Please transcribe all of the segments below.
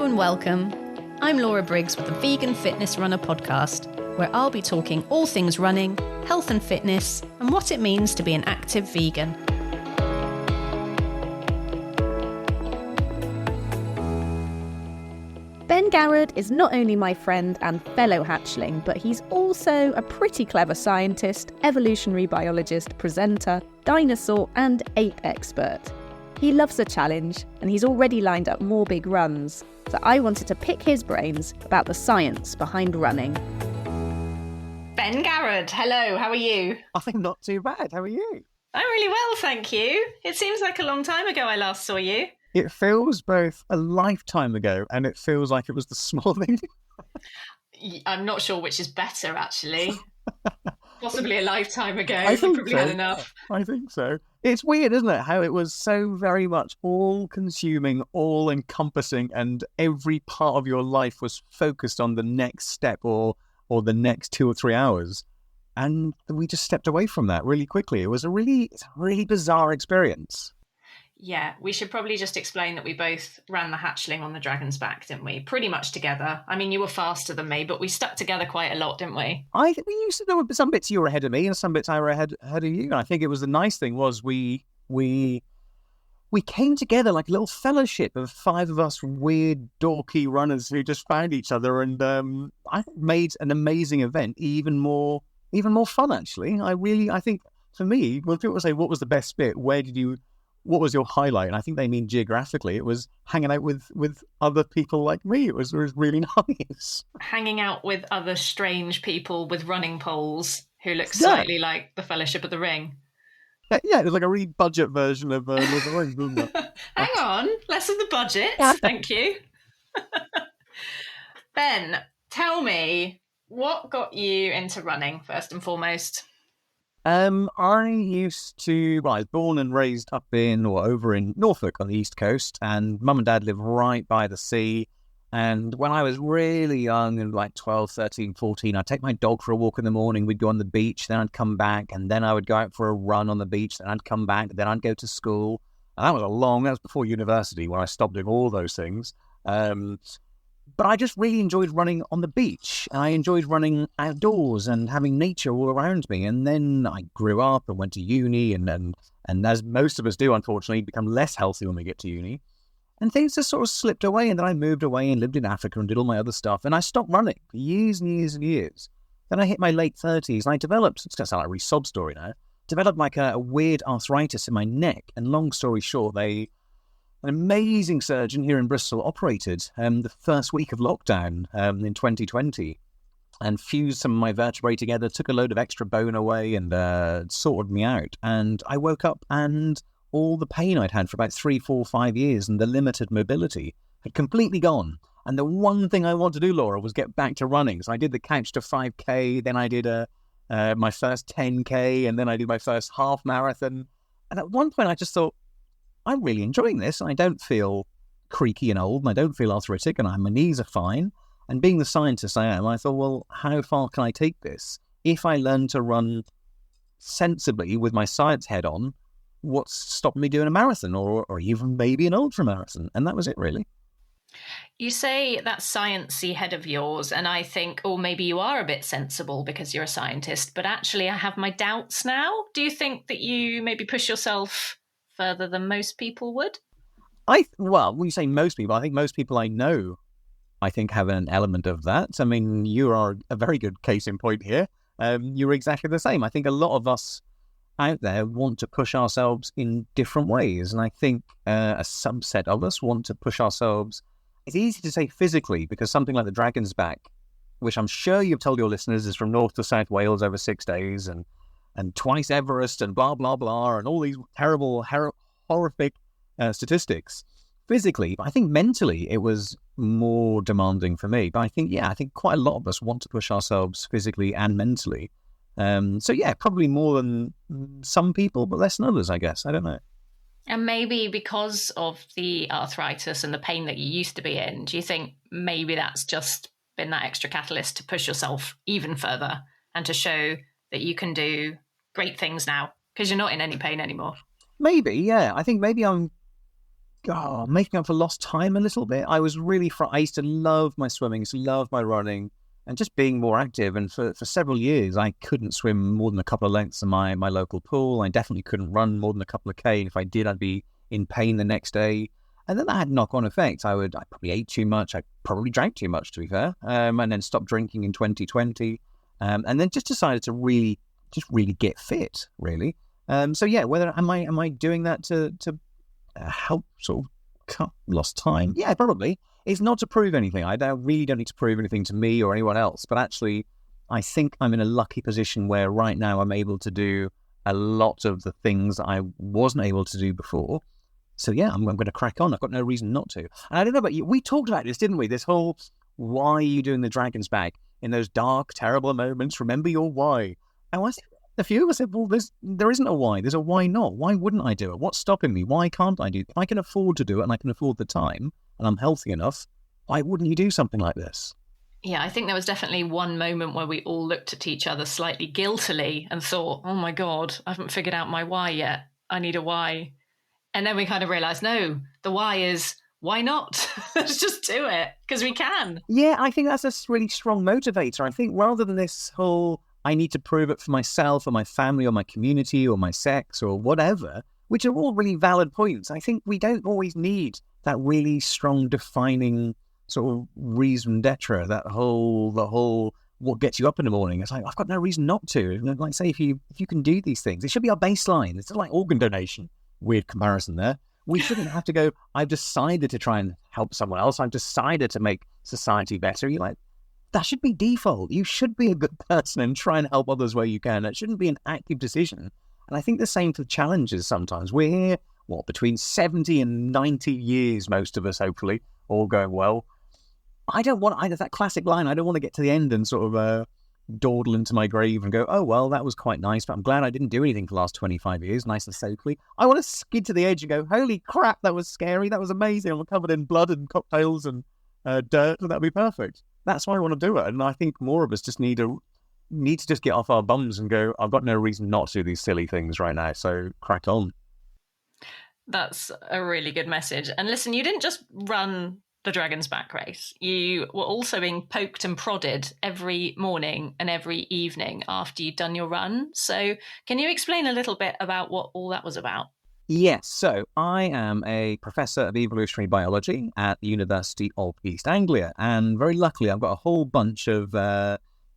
and welcome. I'm Laura Briggs with the Vegan Fitness Runner podcast, where I'll be talking all things running, health and fitness, and what it means to be an active vegan. Ben Garrod is not only my friend and fellow hatchling, but he's also a pretty clever scientist, evolutionary biologist, presenter, dinosaur and ape expert. He loves a challenge, and he's already lined up more big runs, so I wanted to pick his brains about the science behind running. Ben Garrod, hello, how are you? I'm not too bad. How are you? I'm really well, thank you. It seems like a long time ago I last saw you. It feels both a lifetime ago and it feels like it was this morning. I'm not sure which is better, actually. Possibly a lifetime ago. I think probably so. had enough. I think so. It's weird, isn't it? How it was so very much all-consuming, all-encompassing, and every part of your life was focused on the next step or the next 2 or 3 hours. And we just stepped away from that really quickly. It's a really bizarre experience. Yeah, we should probably just explain that we both ran the hatchling on the Dragon's Back, didn't we? Pretty much together. I mean, you were faster than me, but we stuck together quite a lot, didn't we? We used to know some bits you were ahead of me and some bits I were ahead of you. And I think it was the nice thing was we came together like a little fellowship of 5 of us weird, dorky runners who just found each other and I think made an amazing event even more fun, actually. I think for me, when people say, what was the best bit? What was your highlight? And I think they mean geographically. It was hanging out with other people like me. It was really nice. Hanging out with other strange people with running poles who look slightly like the Fellowship of the Ring. Yeah, it was like a really budget version of Lord of the Rings, wasn't it? Hang on, less of the budget. Thank you. Ben, tell me, what got you into running, first and foremost? I was born and raised over in Norfolk on the East Coast, and Mum and Dad live right by the sea. And when I was really young, and like 12, 13, 14, I'd take my dog for a walk in the morning. We'd go on the beach, then I'd come back, and then I would go out for a run on the beach, then I'd come back, then I'd go to school. And that was before university when I stopped doing all those things. But I just really enjoyed running on the beach. I enjoyed running outdoors and having nature all around me. And then I grew up and went to uni and as most of us do, unfortunately, become less healthy when we get to uni. And things just sort of slipped away. And then I moved away and lived in Africa and did all my other stuff. And I stopped running for years and years and years. Then I hit my late 30s and I developed, it's going to sound like a really sob story now, developed like a weird arthritis in my neck. And long story short, an amazing surgeon here in Bristol operated the first week of lockdown in 2020 and fused some of my vertebrae together, took a load of extra bone away and sorted me out. And I woke up and all the pain I'd had for about 3, 4, 5 years and the limited mobility had completely gone. And the one thing I wanted to do, Laura, was get back to running. So I did the Couch to 5K, then I did my first 10K, and then I did my first half marathon. And at one point I just thought, I'm really enjoying this. I don't feel creaky and old, and I don't feel arthritic, and my knees are fine. And being the scientist I am, I thought, well, how far can I take this? If I learn to run sensibly with my science head on, what's stopping me doing a marathon or even maybe an ultra marathon? And that was it, really. You say that sciencey head of yours, and I think, oh, maybe you are a bit sensible because you're a scientist, but actually I have my doubts now. Do you think that you maybe push yourself further than most people would? When you say most people, I think most people I know, have an element of that. I mean, you are a very good case in point here. You're exactly the same. I think a lot of us out there want to push ourselves in different ways. And I think a subset of us want to push ourselves. It's easy to say physically because something like the Dragon's Back, which I'm sure you've told your listeners is from North to South Wales over 6 days and twice Everest and blah, blah, blah, and all these terrible, horrific statistics physically. But I think mentally it was more demanding for me. But I think quite a lot of us want to push ourselves physically and mentally. Probably more than some people, but less than others, I guess. I don't know. And maybe because of the arthritis and the pain that you used to be in, do you think maybe that's just been that extra catalyst to push yourself even further and to show that you can do great things now because you're not in any pain anymore? Maybe, yeah. I think maybe I'm making up for lost time a little bit. I was really, I used to love my swimming, used to love my running, and just being more active. And for several years, I couldn't swim more than a couple of lengths in my local pool. I definitely couldn't run more than a couple of K. And if I did, I'd be in pain the next day. And then that had knock-on effects. I probably ate too much. I probably drank too much, to be fair. And then stopped drinking in 2020. And then just decided to really get fit, really. So yeah, whether am I doing that to help sort of cut lost time? Yeah, probably. It's not to prove anything. I really don't need to prove anything to me or anyone else. But actually, I think I'm in a lucky position where right now I'm able to do a lot of the things I wasn't able to do before. So yeah, I'm going to crack on. I've got no reason not to. And I don't know about you. We talked about this, didn't we? This whole, why are you doing the dragon's back? In those dark, terrible moments, remember your why. And I think a few of us said, well, there isn't a why. There's a why not. Why wouldn't I do it? What's stopping me? Why can't I do it? If I can afford to do it and I can afford the time and I'm healthy enough, why wouldn't you do something like this? Yeah, I think there was definitely one moment where we all looked at each other slightly guiltily and thought, oh my God, I haven't figured out my why yet. I need a why. And then we kind of realised, no, the why is, why not? Let's just do it, because we can. Yeah, I think that's a really strong motivator. I think rather than this whole, I need to prove it for myself or my family or my community or my sex or whatever, which are all really valid points. I think we don't always need that really strong defining sort of reason d'etre, the whole what gets you up in the morning. It's like, I've got no reason not to. Like, say, if you can do these things, it should be our baseline. It's like organ donation. Weird comparison there. We shouldn't have to go, I've decided to try and help someone else. I've decided to make society better. You're like, that should be default. You should be a good person and try and help others where you can. It shouldn't be an active decision. And I think the same for challenges sometimes. We're here, between 70 and 90 years, most of us, hopefully, all going well. I don't want either that classic line. I don't want to get to the end and sort of dawdle into my grave and go, oh, well, that was quite nice, but I'm glad I didn't do anything for the last 25 years, nice and safely. I want to skid to the edge and go, holy crap, that was scary. That was amazing. I'm covered in blood and cocktails and dirt, and that'd be perfect. That's why I want to do it. And I think more of us just need to just get off our bums and go, I've got no reason not to do these silly things right now, so crack on. That's a really good message. And listen, you didn't just run the Dragon's Back race. You were also being poked and prodded every morning and every evening after you'd done your run. So can you explain a little bit about what all that was about? Yes, so I am a professor of evolutionary biology at the University of East Anglia, and very luckily I've got a whole bunch of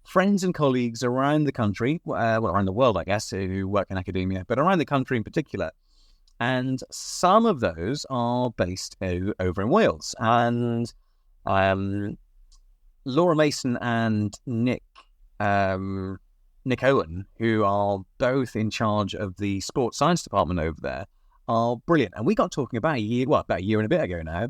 friends and colleagues around the country, around the world, I guess, who work in academia, but around the country in particular. And some of those are based over in Wales. And Laura Mason and Nick Owen, who are both in charge of the sports science department over there, are brilliant. And we got talking about a year and a bit ago now.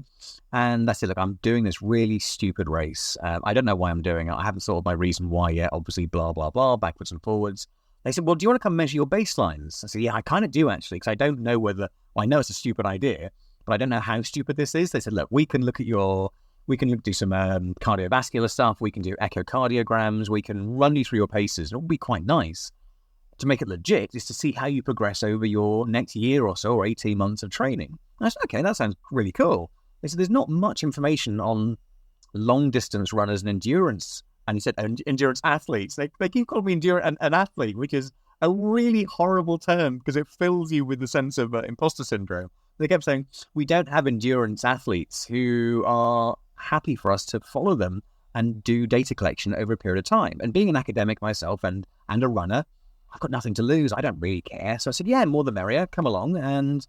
And I said, look, I'm doing this really stupid race. I don't know why I'm doing it. I haven't thought of my reason why yet. Obviously, blah, blah, blah, backwards and forwards. They said, well, do you want to come measure your baselines? I said, yeah, I kind of do, actually, because I don't know I know it's a stupid idea, but I don't know how stupid this is. They said, look, we can do some cardiovascular stuff. We can do echocardiograms. We can run you through your paces. And it will be quite nice. To make it legit is to see how you progress over your next year or so, or 18 months of training. I said, okay, that sounds really cool. They said, there's not much information on long-distance runners and endurance. And he said, endurance athletes. They keep calling me an athlete, which is a really horrible term because it fills you with the sense of imposter syndrome. They kept saying, we don't have endurance athletes who are happy for us to follow them and do data collection over a period of time. And being an academic myself and a runner, I've got nothing to lose. I don't really care. So I said, yeah, more the merrier. Come along and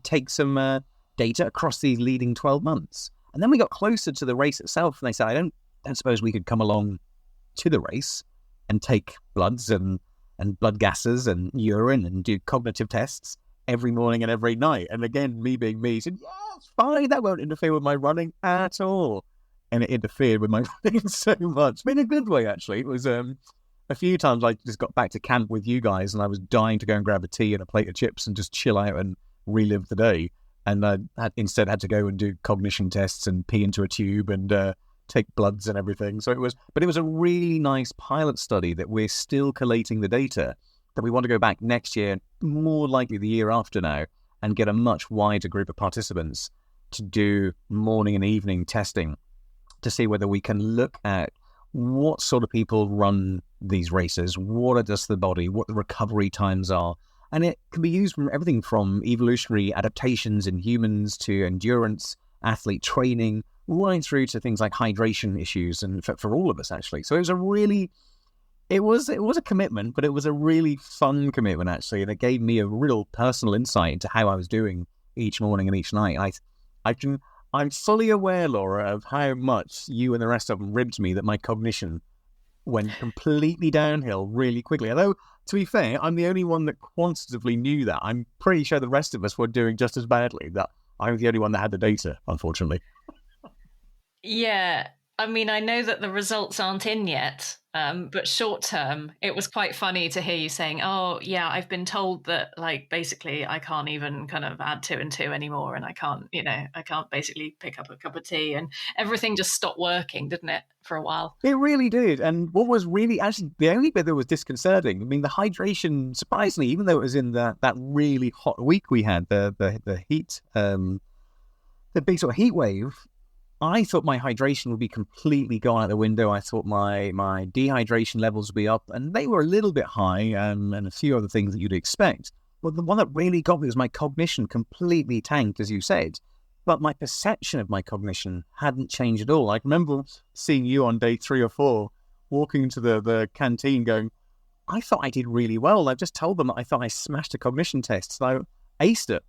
take some data across these leading 12 months. And then we got closer to the race itself, and they said, I don't suppose we could come along to the race and take bloods and blood gases and urine and do cognitive tests every morning and every night. And again, me being me, said, yeah, it's fine. That won't interfere with my running at all. And it interfered with my running so much. But in a good way, actually. It was a few times I just got back to camp with you guys and I was dying to go and grab a tea and a plate of chips and just chill out and relive the day. And I instead had to go and do cognition tests and pee into a tube and take bloods and everything. So it was a really nice pilot study that we're still collating the data that we want to go back next year, more likely the year after now, and get a much wider group of participants to do morning and evening testing to see whether we can look at what sort of people run these races, what it does to the body, what the recovery times are. And it can be used from everything from evolutionary adaptations in humans to endurance, athlete training, right through to things like hydration issues, and for all of us, actually. So it was a commitment, but it was a really fun commitment, actually, and it gave me a real personal insight into how I was doing each morning and each night. I'm fully aware, Laura, of how much you and the rest of them ribbed me that my cognition went completely downhill really quickly. Although, to be fair, I'm the only one that quantitatively knew that. I'm pretty sure the rest of us were doing just as badly. That I was the only one that had the data, unfortunately. Yeah, I mean, I know that the results aren't in yet, but short term, it was quite funny to hear you saying, oh, yeah, I've been told that, like, basically I can't even kind of add 2 and 2 anymore. And I can't basically pick up a cup of tea, and everything just stopped working, didn't it, for a while? It really did. And what was really, actually, the only bit that was disconcerting, I mean, the hydration, surprisingly, even though it was in that really hot week we had, the heat, the big sort of heat wave, I thought my hydration would be completely gone out the window. I thought my dehydration levels would be up, and they were a little bit high, and a few other things that you'd expect. But the one that really got me was my cognition completely tanked, as you said. But my perception of my cognition hadn't changed at all. I remember seeing you on day 3 or 4, walking into the canteen going, I thought I did really well. I just told them that I thought I smashed a cognition test, so I aced it.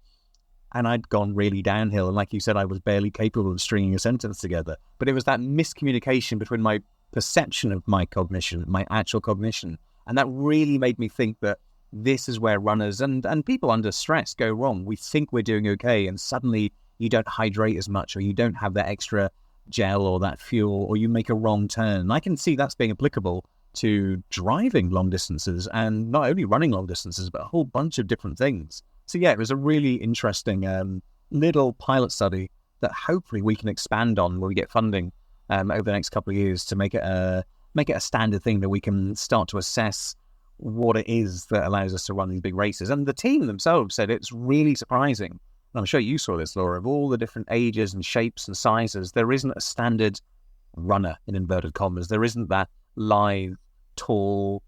And I'd gone really downhill. And like you said, I was barely capable of stringing a sentence together. But it was that miscommunication between my perception of my cognition, my actual cognition. And that really made me think that this is where runners and people under stress go wrong. We think we're doing okay, and suddenly you don't hydrate as much, or you don't have that extra gel or that fuel, or you make a wrong turn. And I can see that's being applicable to driving long distances, and not only running long distances, but a whole bunch of different things. So yeah, it was a really interesting little pilot study that hopefully we can expand on when we get funding over the next couple of years to make it a standard thing that we can start to assess what it is that allows us to run these big races. And the team themselves said it's really surprising, and I'm sure you saw this, Laura, of all the different ages and shapes and sizes, there isn't a standard runner, in inverted commas. There isn't that lithe, tall,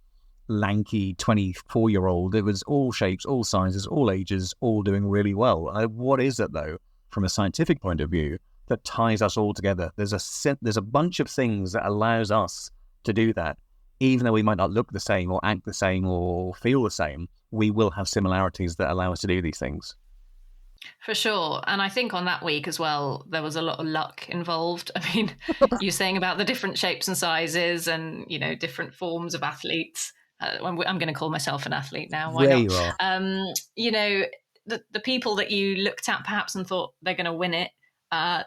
lanky 24-year-old. It was all shapes, all sizes, all ages, all doing really well. What is it, though, from a scientific point of view, that ties us all together? There's a bunch of things that allows us to do that. Even though we might not look the same or act the same or feel the same, we will have similarities that allow us to do these things. For sure. And I think on that week as well, there was a lot of luck involved. I mean, you're saying about the different shapes and sizes and, different forms of athletes. I'm going to call myself an athlete now. Why There not? you are. The people that you looked at perhaps and thought they're going to win it,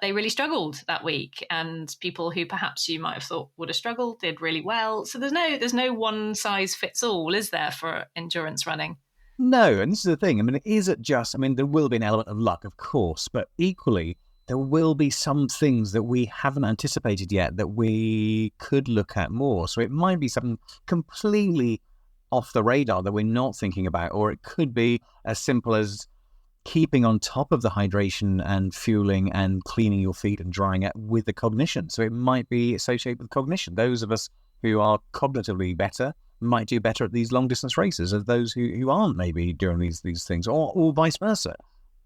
they really struggled that week. And people who perhaps you might have thought would have struggled did really well. So there's no one size fits all, is there, for endurance running? No, and this is the thing. I mean, there will be an element of luck, of course, but equally, there will be some things that we haven't anticipated yet that we could look at more. So it might be something completely off the radar that we're not thinking about, or it could be as simple as keeping on top of the hydration and fueling and cleaning your feet and drying it with the cognition. So it might be associated with cognition. Those of us who are cognitively better might do better at these long distance races of those who aren't maybe doing these things, or vice versa.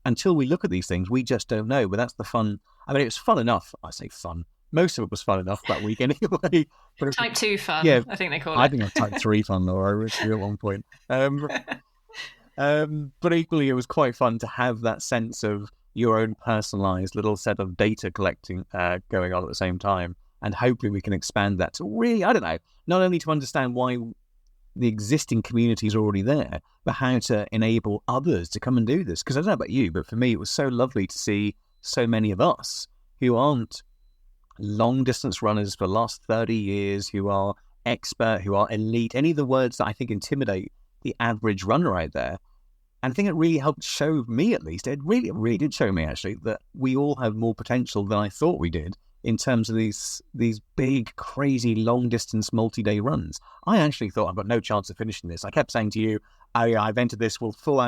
Until we look at these things, we just don't know. But that's the fun. I mean, it was fun enough. I say fun. Most of it was fun enough that week anyway. But type 2 fun, yeah, I think they call it. I think it was type 3 fun, Laura, at one point. But equally, it was quite fun to have that sense of your own personalised little set of data collecting going on at the same time. And hopefully we can expand that to really, I don't know, not only to understand why the existing community is already there, but how to enable others to come and do this. Because I don't know about you, but for me, it was so lovely to see so many of us who aren't long distance runners for the last 30 years, who are expert, who are elite, any of the words that I think intimidate the average runner out there. And I think it really helped show me, at least, it really did show me actually, that we all have more potential than I thought we did in terms of these big, crazy, long-distance, multi-day runs. I actually thought I've got no chance of finishing this. I kept saying to you, oh yeah, I've entered this with full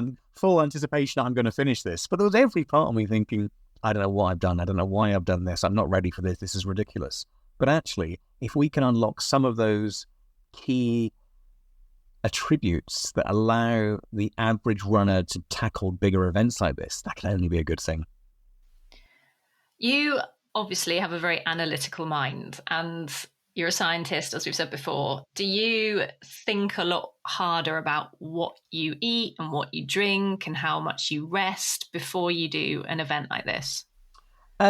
anticipation I'm going to finish this. But there was every part of me thinking, I don't know what I've done. I don't know why I've done this. I'm not ready for this. This is ridiculous. But actually, if we can unlock some of those key attributes that allow the average runner to tackle bigger events like this, that can only be a good thing. You obviously have a very analytical mind, and you're a scientist, as we've said before. Do you think a lot harder about what you eat and what you drink and how much you rest before you do an event like this?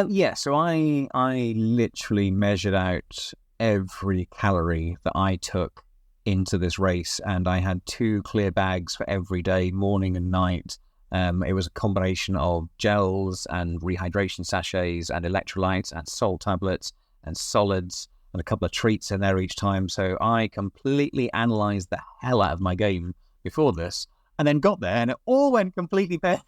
Yeah, so I literally measured out every calorie that I took into this race, and I had 2 clear bags for every day, morning and night. It was a combination of gels and rehydration sachets and electrolytes and salt tablets and solids and a couple of treats in there each time. So I completely analysed the hell out of my game before this, and then got there and it all went completely bad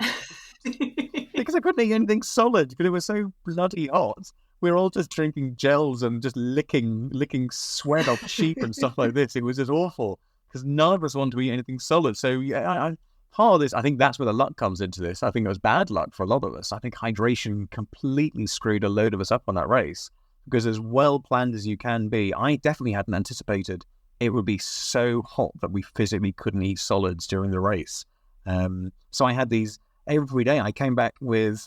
because I couldn't eat anything solid because it was so bloody hot. We were all just drinking gels and just licking sweat off sheep and stuff like this. It was just awful because none of us wanted to eat anything solid. So yeah, part of this, I think that's where the luck comes into this. I think it was bad luck for a lot of us. I think hydration completely screwed a load of us up on that race because as well planned as you can be, I definitely hadn't anticipated it would be so hot that we physically couldn't eat solids during the race. So I had these every day. I came back with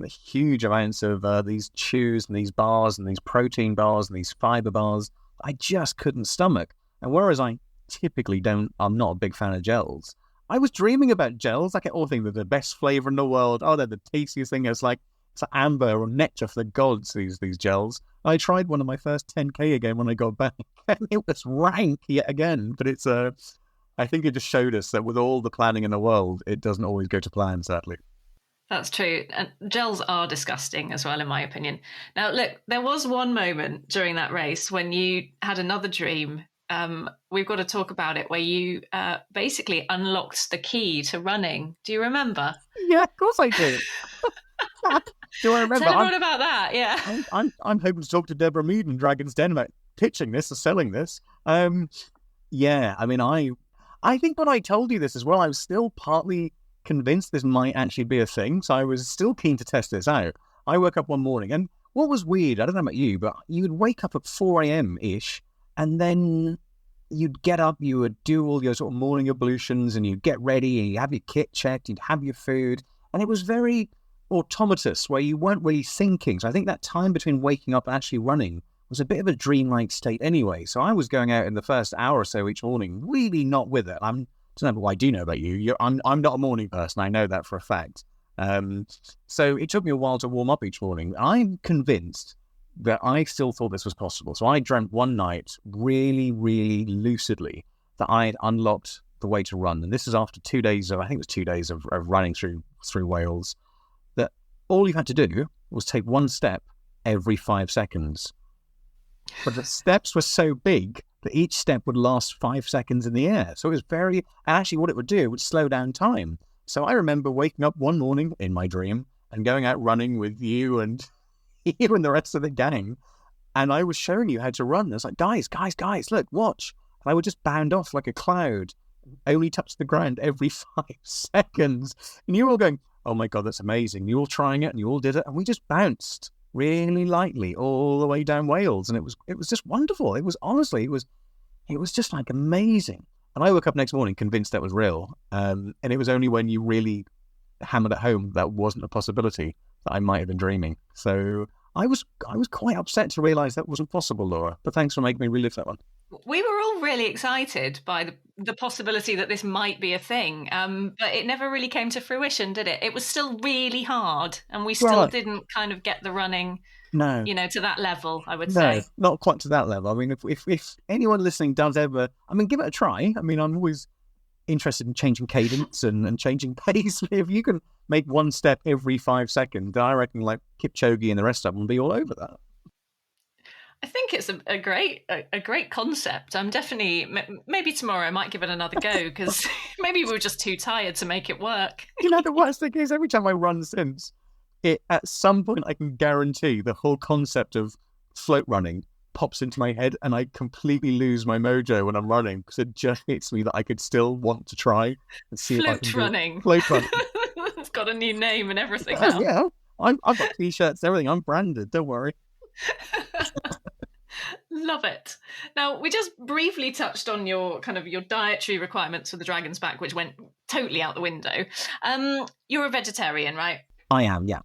huge amounts of these chews and these bars and these protein bars and these fiber bars. I just couldn't stomach. And whereas I typically I'm not a big fan of gels, I was dreaming about gels. I all think they're the best flavor in the world. Oh, they're the tastiest thing. It's like amber or nectar for the gods, these gels. I tried one of my first 10K again when I got back, and it was rank yet again. But it's I think it just showed us that with all the planning in the world, it doesn't always go to plan, sadly. That's true. And gels are disgusting as well, in my opinion. Now, look, there was one moment during that race when you had another dream. We've got to talk about it, where you basically unlocked the key to running. Do you remember? Yeah, of course I do. Do I remember? Tell everyone about that, yeah. I'm hoping to talk to Deborah Mead and Dragon's Den about pitching this or selling this. Yeah, I mean, I think when I told you this as well, I was still partly convinced this might actually be a thing, so I was still keen to test this out. I woke up one morning, and what was weird, I don't know about you, but you would wake up at 4 a.m.-ish, and then you'd get up, you would do all your sort of morning ablutions, and you'd get ready, and you'd have your kit checked, you'd have your food, and it was very automatous, where you weren't really thinking. So I think that time between waking up and actually running was a bit of a dreamlike state anyway. So I was going out in the first hour or so each morning, really not with it. I don't know what I do know about you. I'm not a morning person. I know that for a fact. So it took me a while to warm up each morning. I'm convinced that I still thought this was possible. So I dreamt one night really, really lucidly that I had unlocked the way to run. And this is after 2 days of, I think it was 2 days of running through Wales, that all you had to do was take one step every 5 seconds. But the steps were so big that each step would last 5 seconds in the air. So it was and actually what it would do, it would slow down time. So I remember waking up one morning in my dream and going out running with you and you and the rest of the gang. And I was showing you how to run. I was like, guys, look, watch. And I would just bound off like a cloud, only touch the ground every 5 seconds. And you were all going, oh my God, that's amazing. You all trying it and you all did it. And we just bounced really lightly all the way down Wales, and it was just wonderful. It was just like amazing. And I woke up next morning convinced that was real, and it was only when you really hammered at home that wasn't a possibility that I might have been dreaming. So I was quite upset to realise that wasn't possible, Laura. But thanks for making me relive that one. We were all really excited by the possibility that this might be a thing, but it never really came to fruition, did it? It was still really hard, and we still didn't kind of get the running, to that level, I would say. No, not quite to that level. I mean, if anyone listening does ever, give it a try. I mean, I'm always interested in changing cadence and changing pace. If you can make one step every 5 seconds, I reckon like Kipchoge and the rest of them will be all over that. I think it's a great concept. I'm definitely, maybe tomorrow I might give it another go, because maybe we were just too tired to make it work. The worst thing is every time I run since, at some point I can guarantee the whole concept of float running pops into my head and I completely lose my mojo when I'm running, because it just hits me that I could still want to try and see if I can running. Float running. It's got a new name and everything now. Yeah. I've got t-shirts, everything. I'm branded. Don't worry. Love it. Now, we just briefly touched on your dietary requirements for the Dragon's Back, which went totally out the window. You're a vegetarian, right? I am, yeah.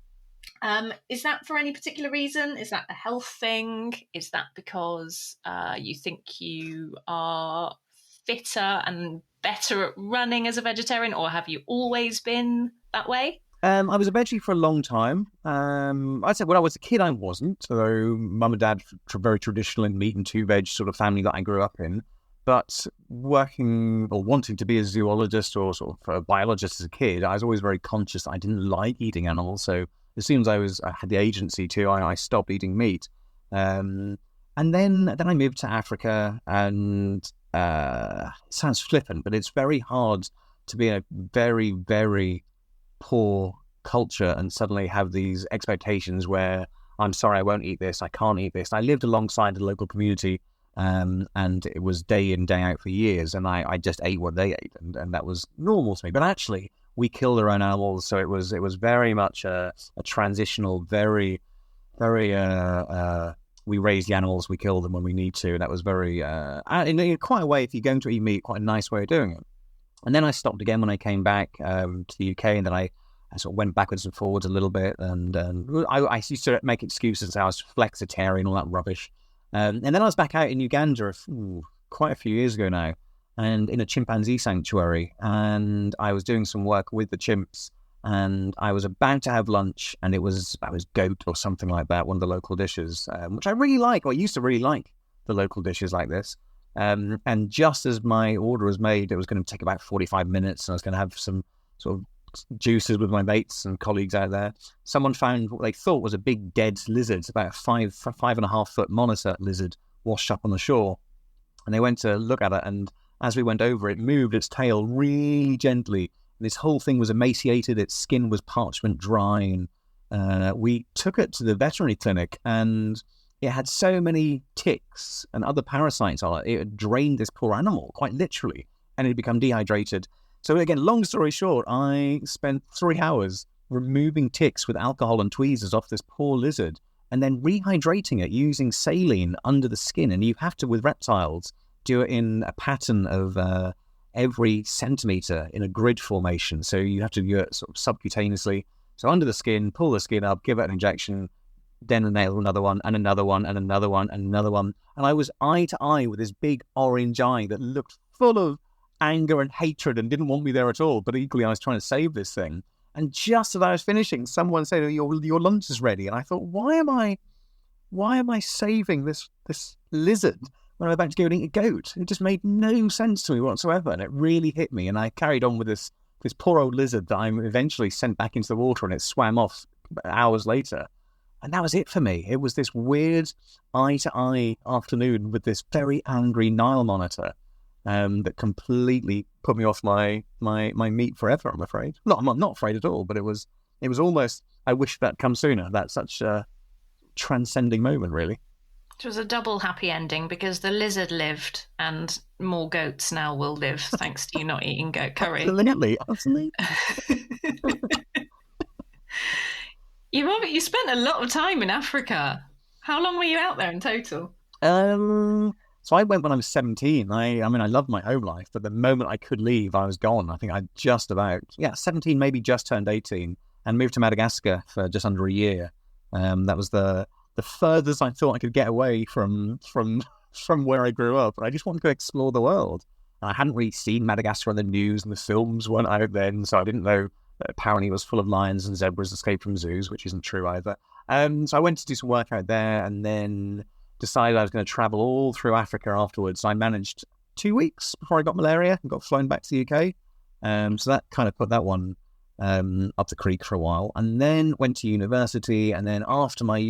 Is that for any particular reason? Is that a health thing? Is that because you think you are fitter and better at running as a vegetarian, or have you always been that way? I was a veggie for a long time. I'd say when I was a kid, I wasn't, although mum and dad very traditional in meat and two veg sort of family that I grew up in. But working or wanting to be a zoologist or sort of a biologist as a kid, I was always very conscious that I didn't like eating animals. So as soon as I had the agency to, I stopped eating meat. And then I moved to Africa, and it sounds flippant, but it's very hard to be in a very, very poor culture and suddenly have these expectations where I'm sorry, I won't eat this, I can't eat this. I lived alongside the local community, and it was day in, day out for years, and I just ate what they ate, and that was normal to me. But actually, we killed our own animals, so it was very much a transitional, very, very. We raised the animals, we kill them when we need to. That was very, in quite a way, if you're going to eat meat, quite a nice way of doing it. And then I stopped again when I came back to the UK, and then I sort of went backwards and forwards a little bit, and I used to make excuses. I was flexitarian, all that rubbish. And then I was back out in Uganda quite a few years ago now, and in a chimpanzee sanctuary, and I was doing some work with the chimps, and I was about to have lunch, and it was goat or something like that, one of the local dishes, which I really like, or I used to really like the local dishes like this. And just as my order was made, it was going to take about 45 minutes, and I was going to have some sort of juices with my mates and colleagues out there. Someone found what they thought was a big dead lizard, about a 5.5 foot monitor lizard washed up on the shore. And they went to look at it, and as we went over, it moved its tail really gently. And this whole thing was emaciated, its skin was parchment dry, and we took it to the veterinary clinic, and it had so many ticks and other parasites on it, it had drained this poor animal, quite literally, and it had become dehydrated. So again, long story short, I spent 3 hours removing ticks with alcohol and tweezers off this poor lizard, and then rehydrating it using saline under the skin. And you have to, with reptiles, do it in a pattern of every centimetre in a grid formation. So you have to do it sort of subcutaneously. So under the skin, pull the skin up, give it an injection, then another one, and another one, and another one, and another one. And I was eye to eye with this big orange eye that looked full of anger and hatred and didn't want me there at all. But equally, I was trying to save this thing. And just as I was finishing, someone said, "Oh, your lunch is ready." And I thought, why am I saving this lizard when I'm about to go and eat a goat? It just made no sense to me whatsoever. And it really hit me. And I carried on with this poor old lizard that I eventually sent back into the water, and it swam off hours later. And that was it for me. It was this weird eye-to-eye afternoon with this very angry Nile monitor that completely put me off my meat forever, I'm afraid. No, I'm not afraid at all, but it was almost, I wish that come sooner. That's such a transcending moment, really. It was a double happy ending because the lizard lived, and more goats now will live thanks to you not eating goat curry. Absolutely. You spent a lot of time in Africa. How long were you out there in total? So I went when I was 17. I mean, I loved my home life, but the moment I could leave, I was gone. I think I just about, 17, maybe just turned 18, and moved to Madagascar for just under a year. That was the furthest I thought I could get away from where I grew up. I just wanted to explore the world. I hadn't really seen Madagascar on the news, and the films weren't out then, so I didn't know that apparently it was full of lions and zebras escaped from zoos, which isn't true either. So I went to do some work out there, and then decided I was going to travel all through Africa afterwards. I managed 2 weeks before I got malaria and got flown back to the UK. So that kind of put that one up the creek for a while, and then went to university. And then after my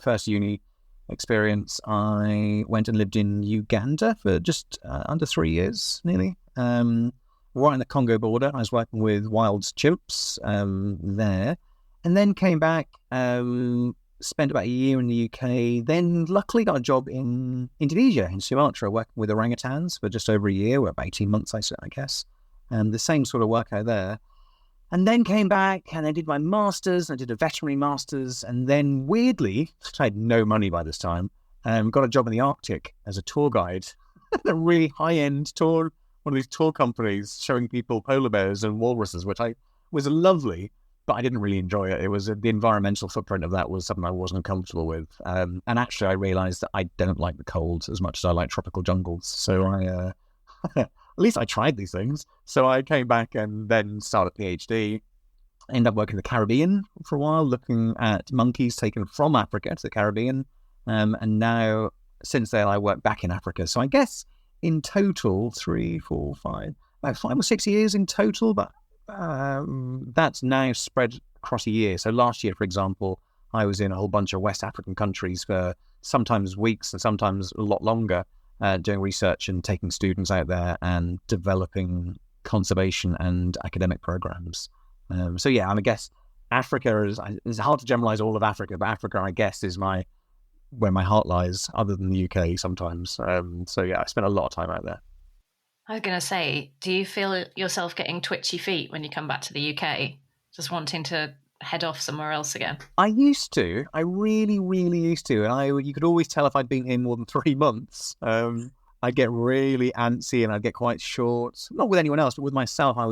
first uni experience, I went and lived in Uganda for just under 3 years, nearly. Right in the Congo border. I was working with wild chimps there, and then came back, spent about a year in the UK, then luckily got a job in Indonesia, in Sumatra, working with orangutans for just over a year, or about 18 months, I guess. And the same sort of work out there. And then came back and I did my master's, and I did a veterinary master's. And then weirdly, I had no money by this time, got a job in the Arctic as a tour guide at a really high-end tour, one of these tour companies showing people polar bears and walruses, which was lovely, but I didn't really enjoy it. It was the environmental footprint of that was something I wasn't comfortable with. And actually, I realized that I don't like the cold as much as I like tropical jungles. So I, at least I tried these things. So I came back and then started a PhD. Ended up working in the Caribbean for a while, looking at monkeys taken from Africa to the Caribbean. And now, since then, I work back in Africa. So I guess in total, 3, 4, 5, about 5 or 6 years in total, but that's now spread across a year. So last year, for example, I was in a whole bunch of West African countries for sometimes weeks and sometimes a lot longer, doing research and taking students out there and developing conservation and academic programs. So yeah, I guess Africa it's hard to generalize all of Africa, but Africa, I guess, is where my heart lies, other than the UK sometimes. So yeah, I spent a lot of time out there. I was going to say, do you feel yourself getting twitchy feet when you come back to the UK, just wanting to head off somewhere else again? I used to. I really, really used to. And you could always tell if I'd been here more than 3 months. I'd get really antsy and I'd get quite short. Not with anyone else, but with myself. I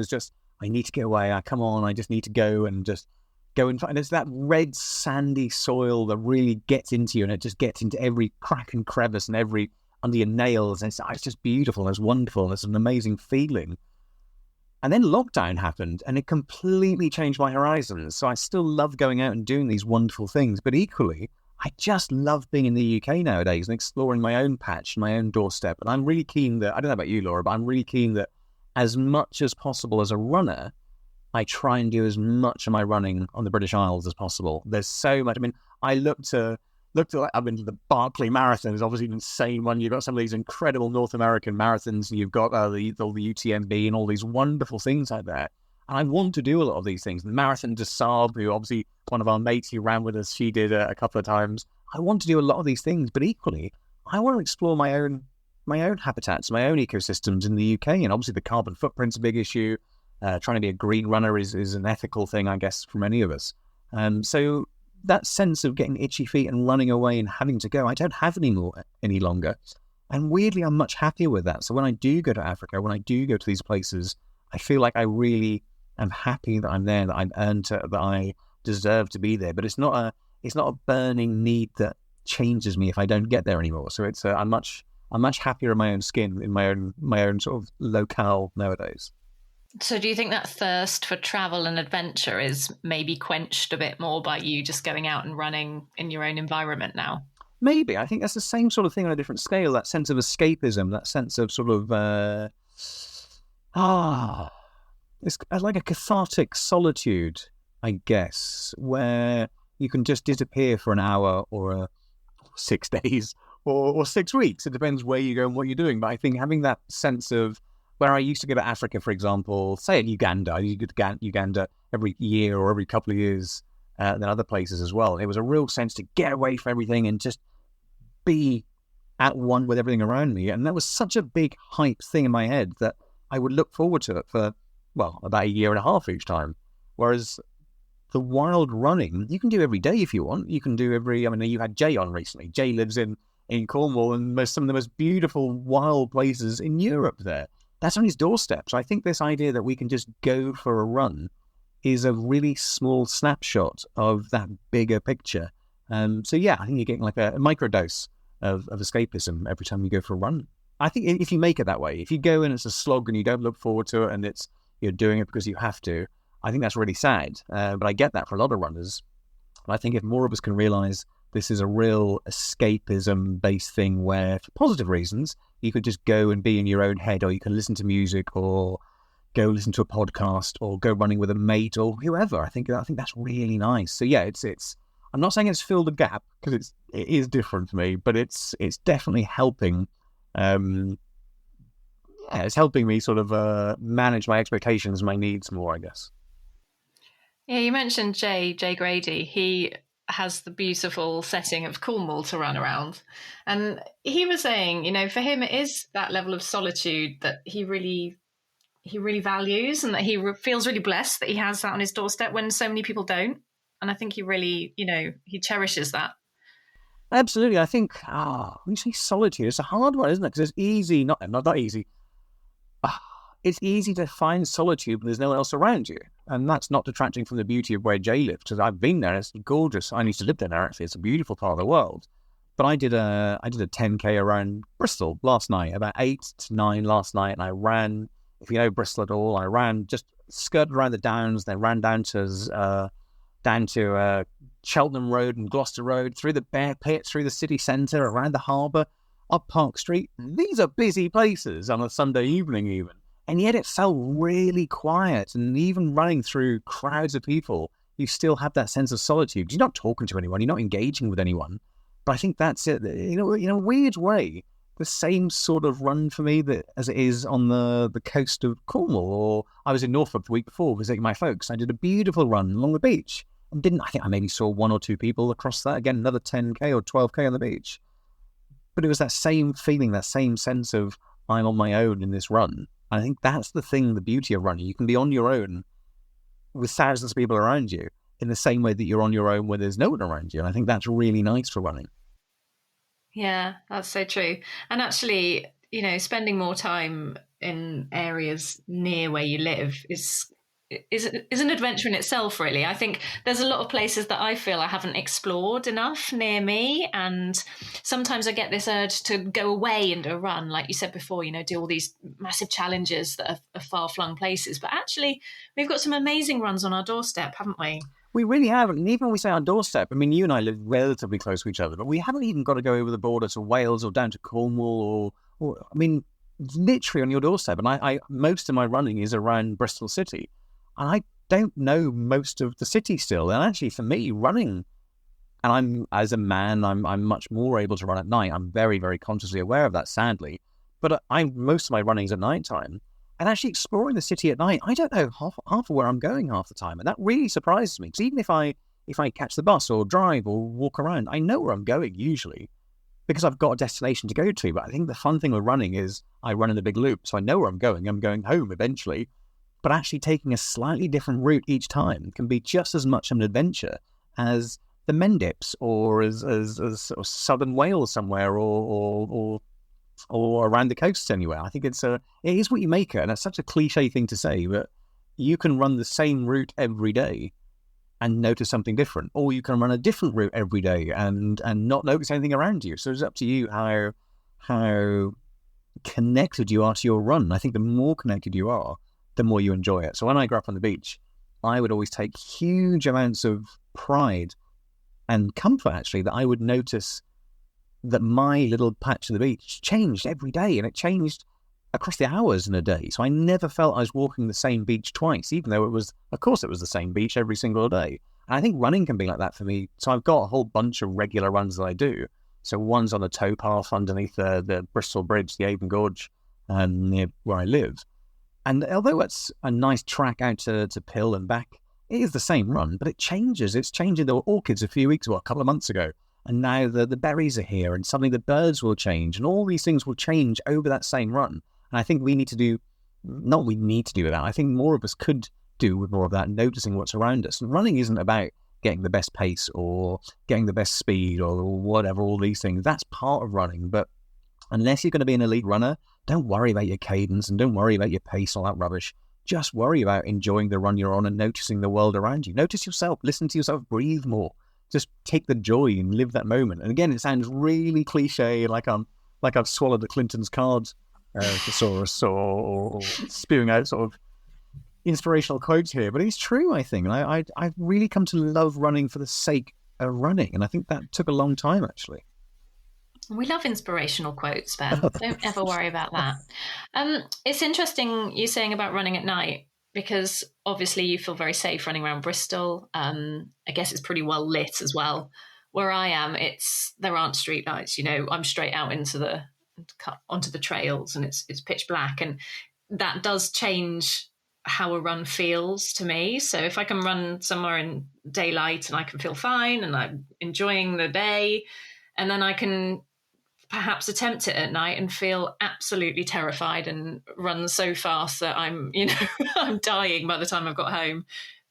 need to get away. Come on, I just need to go and find. It's that red sandy soil that really gets into you, and it just gets into every crack and crevice and every under your nails, and it's just beautiful. It's wonderful. It's an amazing feeling. And then lockdown happened, and it completely changed my horizons. So I still love going out and doing these wonderful things, but equally, I just love being in the UK nowadays and exploring my own patch, my own doorstep. And I'm really keen that, I don't know about you, Laura, but I'm really keen that as much as possible as a runner, I try and do as much of my running on the British Isles as possible. There's so much. I mean, I I've been to the Barkley Marathon. It's obviously an insane one. You've got some of these incredible North American marathons, and you've got all the UTMB and all these wonderful things out there. And I want to do a lot of these things. The Marathon de Sable, who obviously one of our mates who ran with us, she did a couple of times. I want to do a lot of these things, but equally, I want to explore my own habitats, my own ecosystems in the UK. And obviously the carbon footprint's a big issue. Trying to be a green runner is an ethical thing, I guess, for many of us. So that sense of getting itchy feet and running away and having to go, I don't have any longer. And weirdly, I'm much happier with that. So when I do go to Africa, when I do go to these places, I feel like I really am happy that I'm there, that I've earned it, that I deserve to be there. But it's not a burning need that changes me if I don't get there anymore. So I'm much happier in my own skin, in my own sort of locale nowadays. So do you think that thirst for travel and adventure is maybe quenched a bit more by you just going out and running in your own environment now? Maybe. I think that's the same sort of thing on a different scale, that sense of escapism, that sense of sort of, it's like a cathartic solitude, I guess, where you can just disappear for an hour or 6 days or 6 weeks. It depends where you go and what you're doing. But I think having that sense of, where I used to go to Africa, for example, say in Uganda, I used to go to Uganda every year or every couple of years, then other places as well. It was a real sense to get away from everything and just be at one with everything around me. And that was such a big hype thing in my head that I would look forward to it for, about 1.5 years each time. Whereas the wild running, you can do every day if you want. You can do you had Jay on recently. Jay lives in Cornwall, and some of the most beautiful wild places in Europe there. That's on his doorstep. So I think this idea that we can just go for a run is a really small snapshot of that bigger picture. So yeah, I think you're getting like a microdose of escapism every time you go for a run. I think if you make it that way, if you go and it's a slog and you don't look forward to it and you're doing it because you have to, I think that's really sad. But I get that for a lot of runners. And I think if more of us can realize this is a real escapism-based thing where, for positive reasons, you could just go and be in your own head, or you can listen to music, or go listen to a podcast, or go running with a mate, or whoever. I think that's really nice. So yeah, it's. I'm not saying it's filled a gap, because it is different for me, but it's definitely helping. It's helping me sort of manage my expectations, my needs more, I guess. Yeah, you mentioned Jay Grady. He has the beautiful setting of Cornwall to run around. And he was saying, for him, it is that level of solitude that he really he really values, and that he feels really blessed that he has that on his doorstep when so many people don't. And I think he really, he cherishes that. Absolutely. I think, when you say solitude, it's a hard one, isn't it? Because it's easy, not easy. It's easy to find solitude when there's no one else around you. And that's not detracting from the beauty of where Jay lives, because I've been there. It's gorgeous. I used to live there now, actually. It's a beautiful part of the world. But I did a 10K around Bristol last night, about 8 to 9 last night. And I ran, if you know Bristol at all, I ran, just skirted around the downs, then ran down to Cheltenham Road and Gloucester Road, through the Bear Pit, through the city centre, around the harbour, up Park Street. These are busy places on a Sunday evening even. And yet it felt really quiet. And even running through crowds of people, you still have that sense of solitude. You're not talking to anyone. You're not engaging with anyone. But I think that's it. In a weird way, the same sort of run for me as it is on the coast of Cornwall. Or I was in Norfolk the week before visiting my folks. I did a beautiful run along the beach. And I think I maybe saw 1 or 2 people across that. Again, another 10K or 12K on the beach. But it was that same feeling, that same sense of I'm on my own in this run. I think that's the thing, the beauty of running. You can be on your own with thousands of people around you in the same way that you're on your own when there's no one around you. And I think that's really nice for running. Yeah, that's so true. And actually, spending more time in areas near where you live is an adventure in itself, really. I think there's a lot of places that I feel I haven't explored enough near me, and sometimes I get this urge to go away and do a run, like you said before, do all these massive challenges that are far-flung places. But actually, we've got some amazing runs on our doorstep, haven't we? We really haven't. And even when we say our doorstep, I mean, you and I live relatively close to each other, but we haven't even got to go over the border to Wales or down to Cornwall or I mean, literally on your doorstep. And I most of my running is around Bristol City. And I don't know most of the city still. And actually, for me, running, and as a man, I'm much more able to run at night. I'm very, very consciously aware of that, sadly. But most of my running is at night time. And actually exploring the city at night, I don't know half of where I'm going half the time. And that really surprises me. Because even if I catch the bus or drive or walk around, I know where I'm going usually because I've got a destination to go to. But I think the fun thing with running is I run in a big loop. So I know where I'm going. I'm going home eventually. But actually taking a slightly different route each time can be just as much of an adventure as the Mendips or as southern Wales somewhere or around the coast anywhere. I think it is what you make it, and it's such a cliche thing to say, but you can run the same route every day and notice something different, or you can run a different route every day and not notice anything around you. So it's up to you how connected you are to your run. I think the more connected you are, the more you enjoy it. So when I grew up on the beach, I would always take huge amounts of pride and comfort, actually, that I would notice that my little patch of the beach changed every day, and it changed across the hours in a day. So I never felt I was walking the same beach twice, even though it was the same beach every single day. And I think running can be like that for me. So I've got a whole bunch of regular runs that I do. So one's on the towpath underneath the Bristol Bridge, the Avon Gorge, near where I live. And although it's a nice track out to Pill and back, it is the same run, but it changes. It's changing. There were orchids a couple of months ago, and now the berries are here, and suddenly the birds will change, and all these things will change over that same run. And I think we need to do that. I think more of us could do with more of that, noticing what's around us. And running isn't about getting the best pace or getting the best speed or whatever, all these things. That's part of running, but unless you're going to be an elite runner, don't worry about your cadence and don't worry about your pace, all that rubbish. Just worry about enjoying the run you're on and noticing the world around you. Notice yourself, listen to yourself, breathe more. Just take the joy and live that moment. And again, it sounds really cliche, like I've swallowed the Clinton's cards thesaurus or spewing out sort of inspirational quotes here, but it's true, I think. And I've really come to love running for the sake of running. And I think that took a long time, actually. We love inspirational quotes, Ben. Don't ever worry about that. It's interesting you saying about running at night, because obviously you feel very safe running around Bristol. I guess it's pretty well lit as well. Where I am, there aren't street lights. I'm straight out onto the trails, and it's pitch black, and that does change how a run feels to me. So if I can run somewhere in daylight and I can feel fine and I'm enjoying the day, and then I can perhaps attempt it at night and feel absolutely terrified and run so fast that I'm, I'm dying by the time I've got home,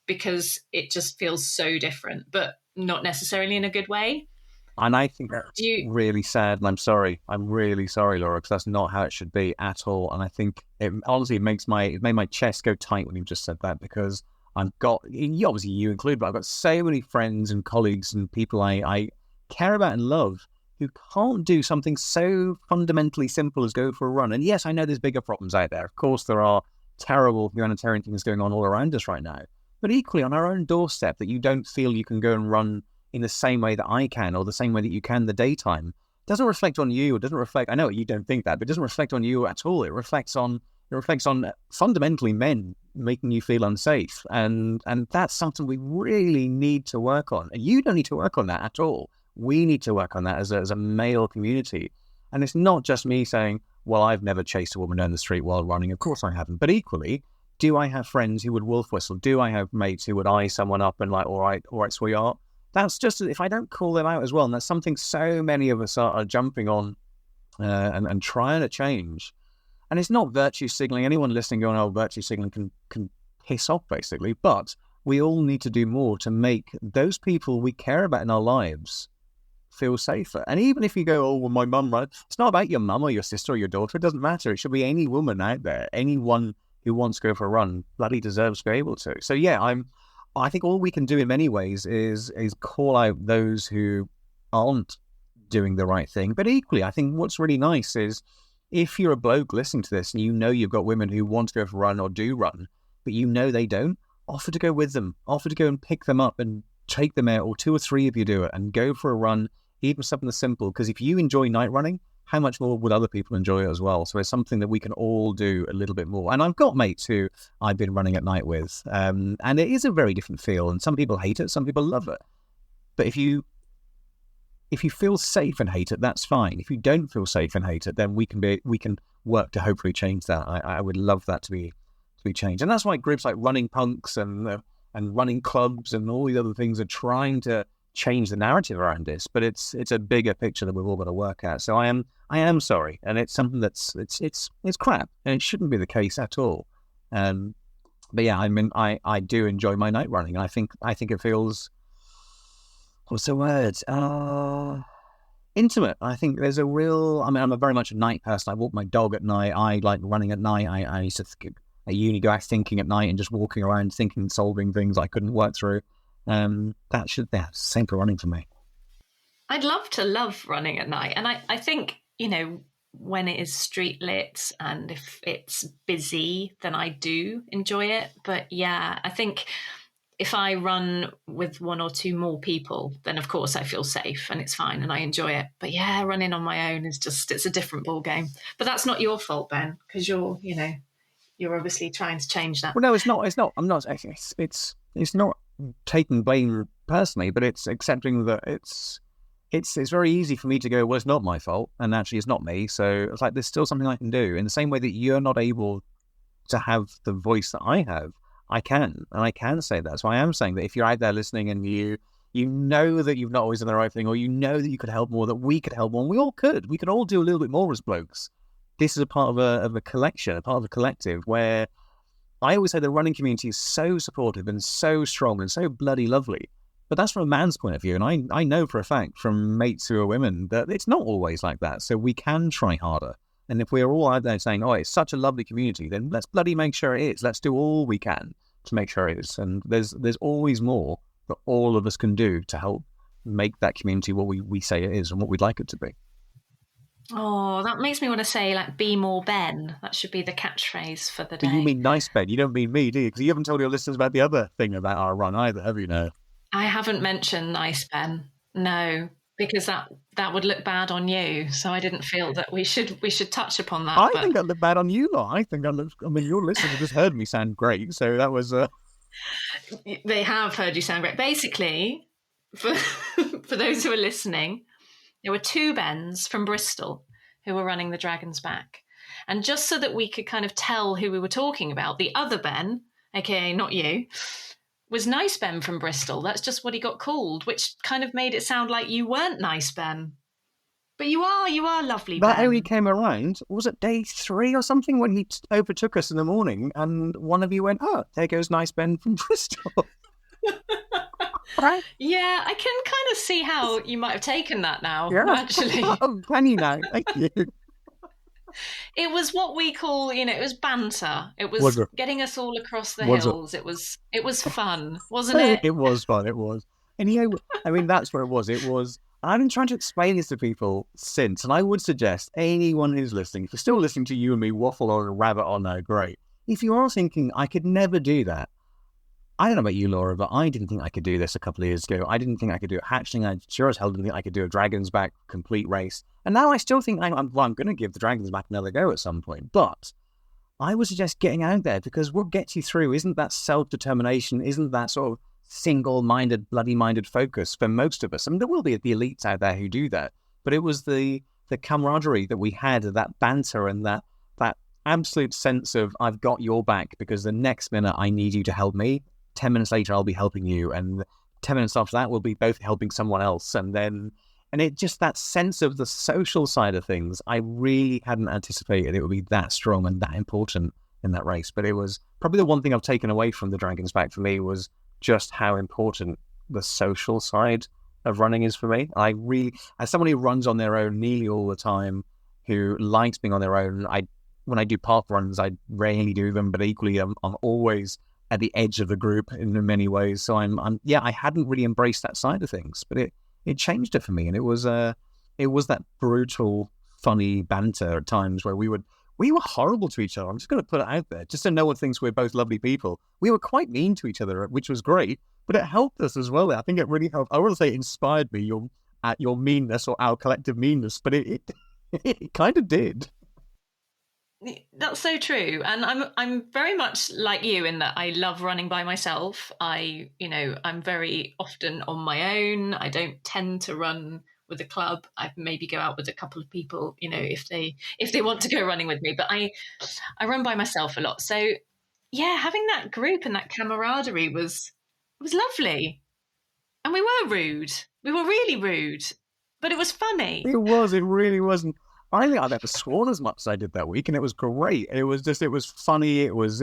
because it just feels so different, but not necessarily in a good way. And I think that's really sad, and I'm sorry. I'm really sorry, Laura, because that's not how it should be at all. And I think it honestly it made my chest go tight when you just said that, because obviously you included, but I've got so many friends and colleagues and people I care about and love who can't do something so fundamentally simple as go for a run. And yes, I know there's bigger problems out there. Of course, there are terrible humanitarian things going on all around us right now. But equally, on our own doorstep, that you don't feel you can go and run in the same way that I can, or the same way that you can in the daytime, doesn't reflect on you. It doesn't reflect, I know you don't think that, but it doesn't reflect on you at all. It reflects on fundamentally men making you feel unsafe. And that's something we really need to work on. And you don't need to work on that at all. We need to work on that as a male community. And it's not just me saying, well, I've never chased a woman down the street while running. Of course I haven't. But equally, do I have friends who would wolf whistle? Do I have mates who would eye someone up and like, all right, sweetheart? That's just, if I don't call them out as well, and that's something so many of us are jumping on and trying to change. And it's not virtue signaling. Anyone listening going, oh, virtue signaling can piss off, basically. But we all need to do more to make those people we care about in our lives feel safer. And even if you go, oh, well, my mum, right? It's not about your mum or your sister or your daughter. It doesn't matter. It should be any woman out there. Anyone who wants to go for a run bloody deserves to be able to. So yeah, I think all we can do in many ways is call out those who aren't doing the right thing. But equally, I think what's really nice is if you're a bloke listening to this and you know you've got women who want to go for a run or do run, but you know they don't, offer to go with them. Offer to go and pick them up and take them out, or 2 or 3 of you do it and go for a run, even something as simple. Because if you enjoy night running, how much more would other people enjoy it as well? So it's something that we can all do a little bit more. And I've got mates who I've been running at night with, and it is a very different feel. And some people hate it, some people love it. But if you feel safe and hate it, that's fine. If you don't feel safe and hate it, then we can work to hopefully change that. I would love that to be changed. And that's why groups like Running Punks and running clubs and all these other things are trying to change the narrative around this, but it's a bigger picture that we've all got to work at. So I am sorry, and it's something that's it's crap, and it shouldn't be the case at all. But yeah, I mean, I do enjoy my night running, and I think it feels, what's the word? Intimate. I think there's a real. I mean, I'm very much a night person. I walk my dog at night. I like running at night. I used to at uni go out thinking at night and just walking around thinking, solving things I couldn't work through. Same for running for me. I'd love running at night. And I think, when it is street lit and if it's busy, then I do enjoy it. But yeah, I think if I run with 1 or 2 more people, then of course I feel safe and it's fine and I enjoy it. But yeah, running on my own it's a different ball game. But that's not your fault, Ben, because you're obviously trying to change that. Well, no, it's not. I'm not. It's not taking blame personally, but it's accepting that it's very easy for me to go, well, it's not my fault, and actually it's not me. So it's like there's still something I can do. In the same way that you're not able to have the voice that I have, I can, and I can say that. So I am saying that if you're out there listening and you know that you've not always done the right thing, or you know that you could help more, that we could help more, and we all could. We could all do a little bit more as blokes. This is a part of a collection, a part of a collective where I always say the running community is so supportive and so strong and so bloody lovely. But that's from a man's point of view. And I know for a fact from mates who are women that it's not always like that. So we can try harder. And if we're all out there saying, oh, it's such a lovely community, then let's bloody make sure it is. Let's do all we can to make sure it is. And there's always more that all of us can do to help make that community what we say it is and what we'd like it to be. Oh, that makes me want to say, like, be more Ben. That should be the catchphrase for the day. But you mean nice Ben. You don't mean me, do you? Because you haven't told your listeners about the other thing about our run either, have you now? I haven't mentioned nice Ben. No, because that would look bad on you. So I didn't feel that we should touch upon that. I think that looked bad on you lot. Your listeners just heard me sound great. So that was... They have heard you sound great. Basically, for those who are listening, there were 2 Bens from Bristol who were running the Dragon's Back. And just so that we could kind of tell who we were talking about, the other Ben, aka not you, was Nice Ben from Bristol. That's just what he got called, which kind of made it sound like you weren't Nice Ben. But you are lovely, That only Ben. came around, was it day 3 or something, when he overtook us in the morning, and one of you went, "Oh, there goes nice Ben from Bristol." Right? Yeah, I can kind of see how you might have taken that now, Yeah. actually. Oh, can you now? Thank you. It was what we call, it was banter. It Was was it? getting us all across the Was it? hills. It was fun, wasn't it? It was fun. It was. And I mean, that's where it was. It was. I've been trying to explain this to people since, and I would suggest anyone who's listening, if you're still listening to you and me waffle on a rabbit on now, great. If you are thinking, I could never do that, I don't know about you, Laura, but I didn't think I could do this a couple of years ago. I didn't think I could do a hatchling. I sure as hell didn't think I could do a Dragon's Back complete race. And now I still think I'm going to give the Dragon's Back another go at some point. But I would suggest getting out there, because what gets you through isn't that self-determination, isn't that sort of single-minded, bloody-minded focus for most of us. I mean, there will be the elites out there who do that, but it was the camaraderie that we had, that banter and that absolute sense of, I've got your back, because the next minute I need you to help me. 10 minutes later, I'll be helping you. And 10 minutes after that, we'll be both helping someone else. And it just, that sense of the social side of things, I really hadn't anticipated it would be that strong and that important in that race. But it was probably the one thing I've taken away from the Dragon's Back for me, was just how important the social side of running is for me. I really, as someone who runs on their own nearly all the time, who likes being on their own, when I do park runs, I rarely do them, but equally I'm always at the edge of the group in many ways. So I hadn't really embraced that side of things, but it changed it for me. And it was that brutal, funny banter at times where we were horrible to each other. I'm just going to put it out there, just so no one thinks we're both lovely people. We were quite mean to each other, which was great, but it helped us as well. I think it really helped. I wouldn't say it inspired me, your meanness or our collective meanness, but it kind of did. That's so true, and I'm very much like you in that I love running by myself. I'm very often on my own. I don't tend to run with a club. I maybe go out with a couple of people, if they want to go running with me. But I run by myself a lot. So yeah, having that group and that camaraderie was lovely. And we were rude. We were really rude, but it was funny. It was. It really wasn't. I don't think I've ever sworn as much as I did that week, and it was great. It was funny. It was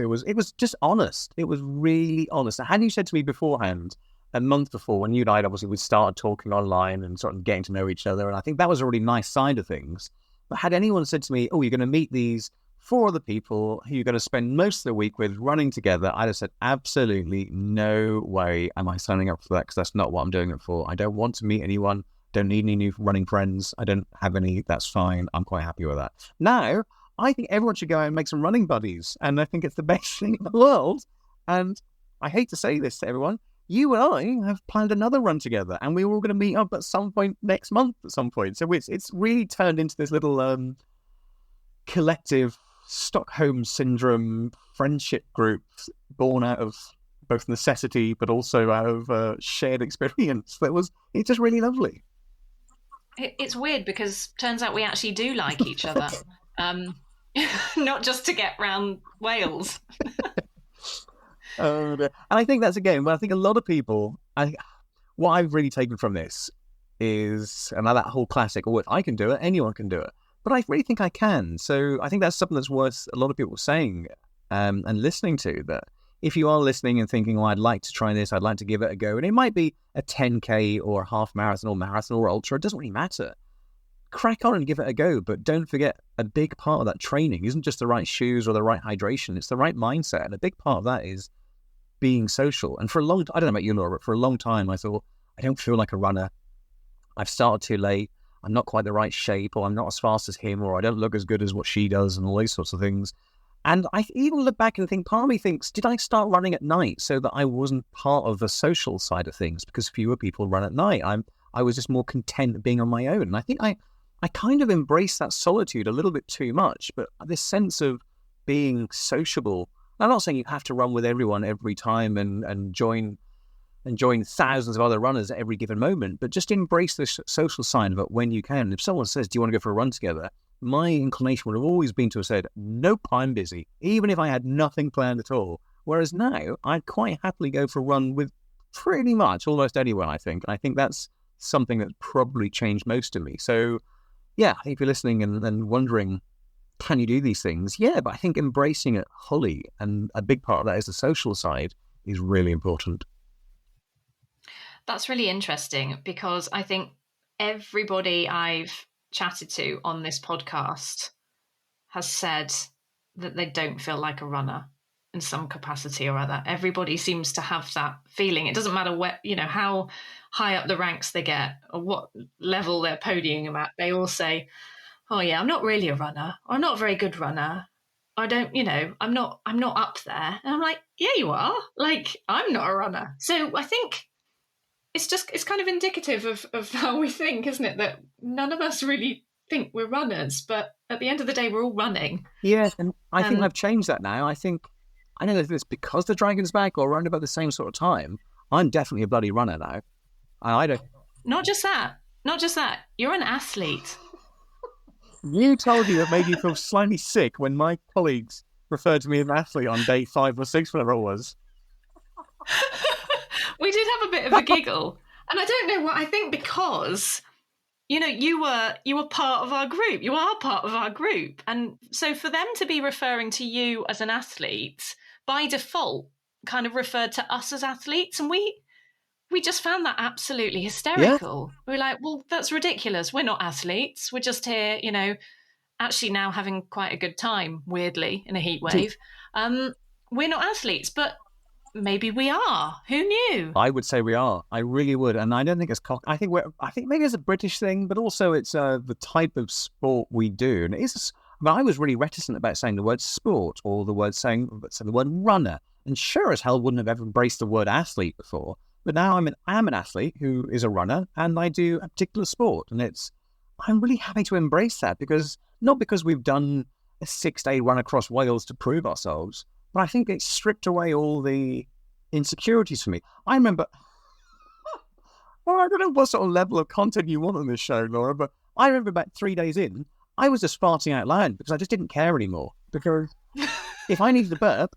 just honest. It was really honest. And had you said to me beforehand, a month before, when you and I obviously we started talking online and sort of getting to know each other, and I think that was a really nice side of things. But had anyone said to me, "Oh, you're going to meet these 4 other people who you're going to spend most of the week with running together," I'd have said, absolutely no way am I signing up for that, because that's not what I'm doing it for. I don't want to meet anyone. Don't need any new running friends. I don't have any. That's fine. I'm quite happy with that. Now, I think everyone should go out and make some running buddies. And I think it's the best thing in the world. And I hate to say this to everyone. You and I have planned another run together, and we're all going to meet up at some point next month at some point. So it's really turned into this little collective Stockholm Syndrome friendship group born out of both necessity, but also out of shared experience. It's just really lovely. It's weird because turns out we actually do like each other, not just to get round Wales. And I think that's again, but I think a lot of people, what I've really taken from this is, and that whole classic, oh, if I can do it, anyone can do it. But I really think I can. So I think that's something that's worth a lot of people saying and listening to, that if you are listening and thinking, oh, I'd like to try this, I'd like to give it a go, and it might be a 10K or a half marathon or ultra, it doesn't really matter. Crack on and give it a go, but don't forget, a big part of that training isn't just the right shoes or the right hydration, it's the right mindset, and a big part of that is being social. And for a long time, I don't know about you, Laura, but for a long time I thought, I don't feel like a runner. I've started too late. I'm not quite the right shape, or I'm not as fast as him, or I don't look as good as what she does, and all these sorts of things. And I even look back and think, part of me thinks, did I start running at night so that I wasn't part of the social side of things? Because fewer people run at night. I was just more content being on my own. And I think I kind of embraced that solitude a little bit too much, but this sense of being sociable. I'm not saying you have to run with everyone every time and join thousands of other runners at every given moment, but just embrace the social side of it when you can. If someone says, do you want to go for a run together? My inclination would have always been to have said, nope, I'm busy, even if I had nothing planned at all. Whereas now, I'd quite happily go for a run with pretty much almost anyone, I think. And I think that's something that's probably changed most of me. So yeah, if you're listening and wondering, can you do these things? Yeah, but I think embracing it wholly, and a big part of that is the social side, is really important. That's really interesting because I think everybody I've chatted to on this podcast has said that they don't feel like a runner in some capacity or other. Everybody seems to have that feeling. It doesn't matter where, how high up the ranks they get or what level they're podiuming at. They all say, "Oh yeah, I'm not really a runner. Or I'm not a very good runner. I don't, I'm not up there." And I'm like, "Yeah, you are. Like, I'm not a runner." So I think it's kind of indicative of how we think, isn't it? That none of us really think we're runners, but at the end of the day, we're all running. Yeah, and I think I've changed that now. I know that it's because the Dragon's back or around about the same sort of time. I'm definitely a bloody runner now. I don't. Not just that. You're an athlete. You told me that made you feel slightly sick when my colleagues referred to me as an athlete on day 5 or 6, whatever it was. We did have a bit of a giggle, and I don't know what I think because you were part of our group. You are part of our group, and so for them to be referring to you as an athlete by default kind of referred to us as athletes, and we just found that absolutely hysterical. Yeah. We were like, well, that's ridiculous. We're not athletes. We're just here, actually now having quite a good time, weirdly, in a heat wave. We're not athletes, but maybe we are. Who knew? I would say we are. I really would. And I don't think it's I think maybe it's a British thing, but also it's the type of sport we do. And I was really reticent about saying the word sport or saying the word runner. And sure as hell wouldn't have ever embraced the word athlete before. But now I'm an athlete who is a runner, and I do a particular sport. And I'm really happy to embrace that, not because we've done a 6-day run across Wales to prove ourselves, but I think it's stripped away all the insecurities for me. I remember, I don't know what sort of level of content you want on this show, Laura, but I remember about 3 days in, I was just farting out loud because I just didn't care anymore. Because if I needed to burp,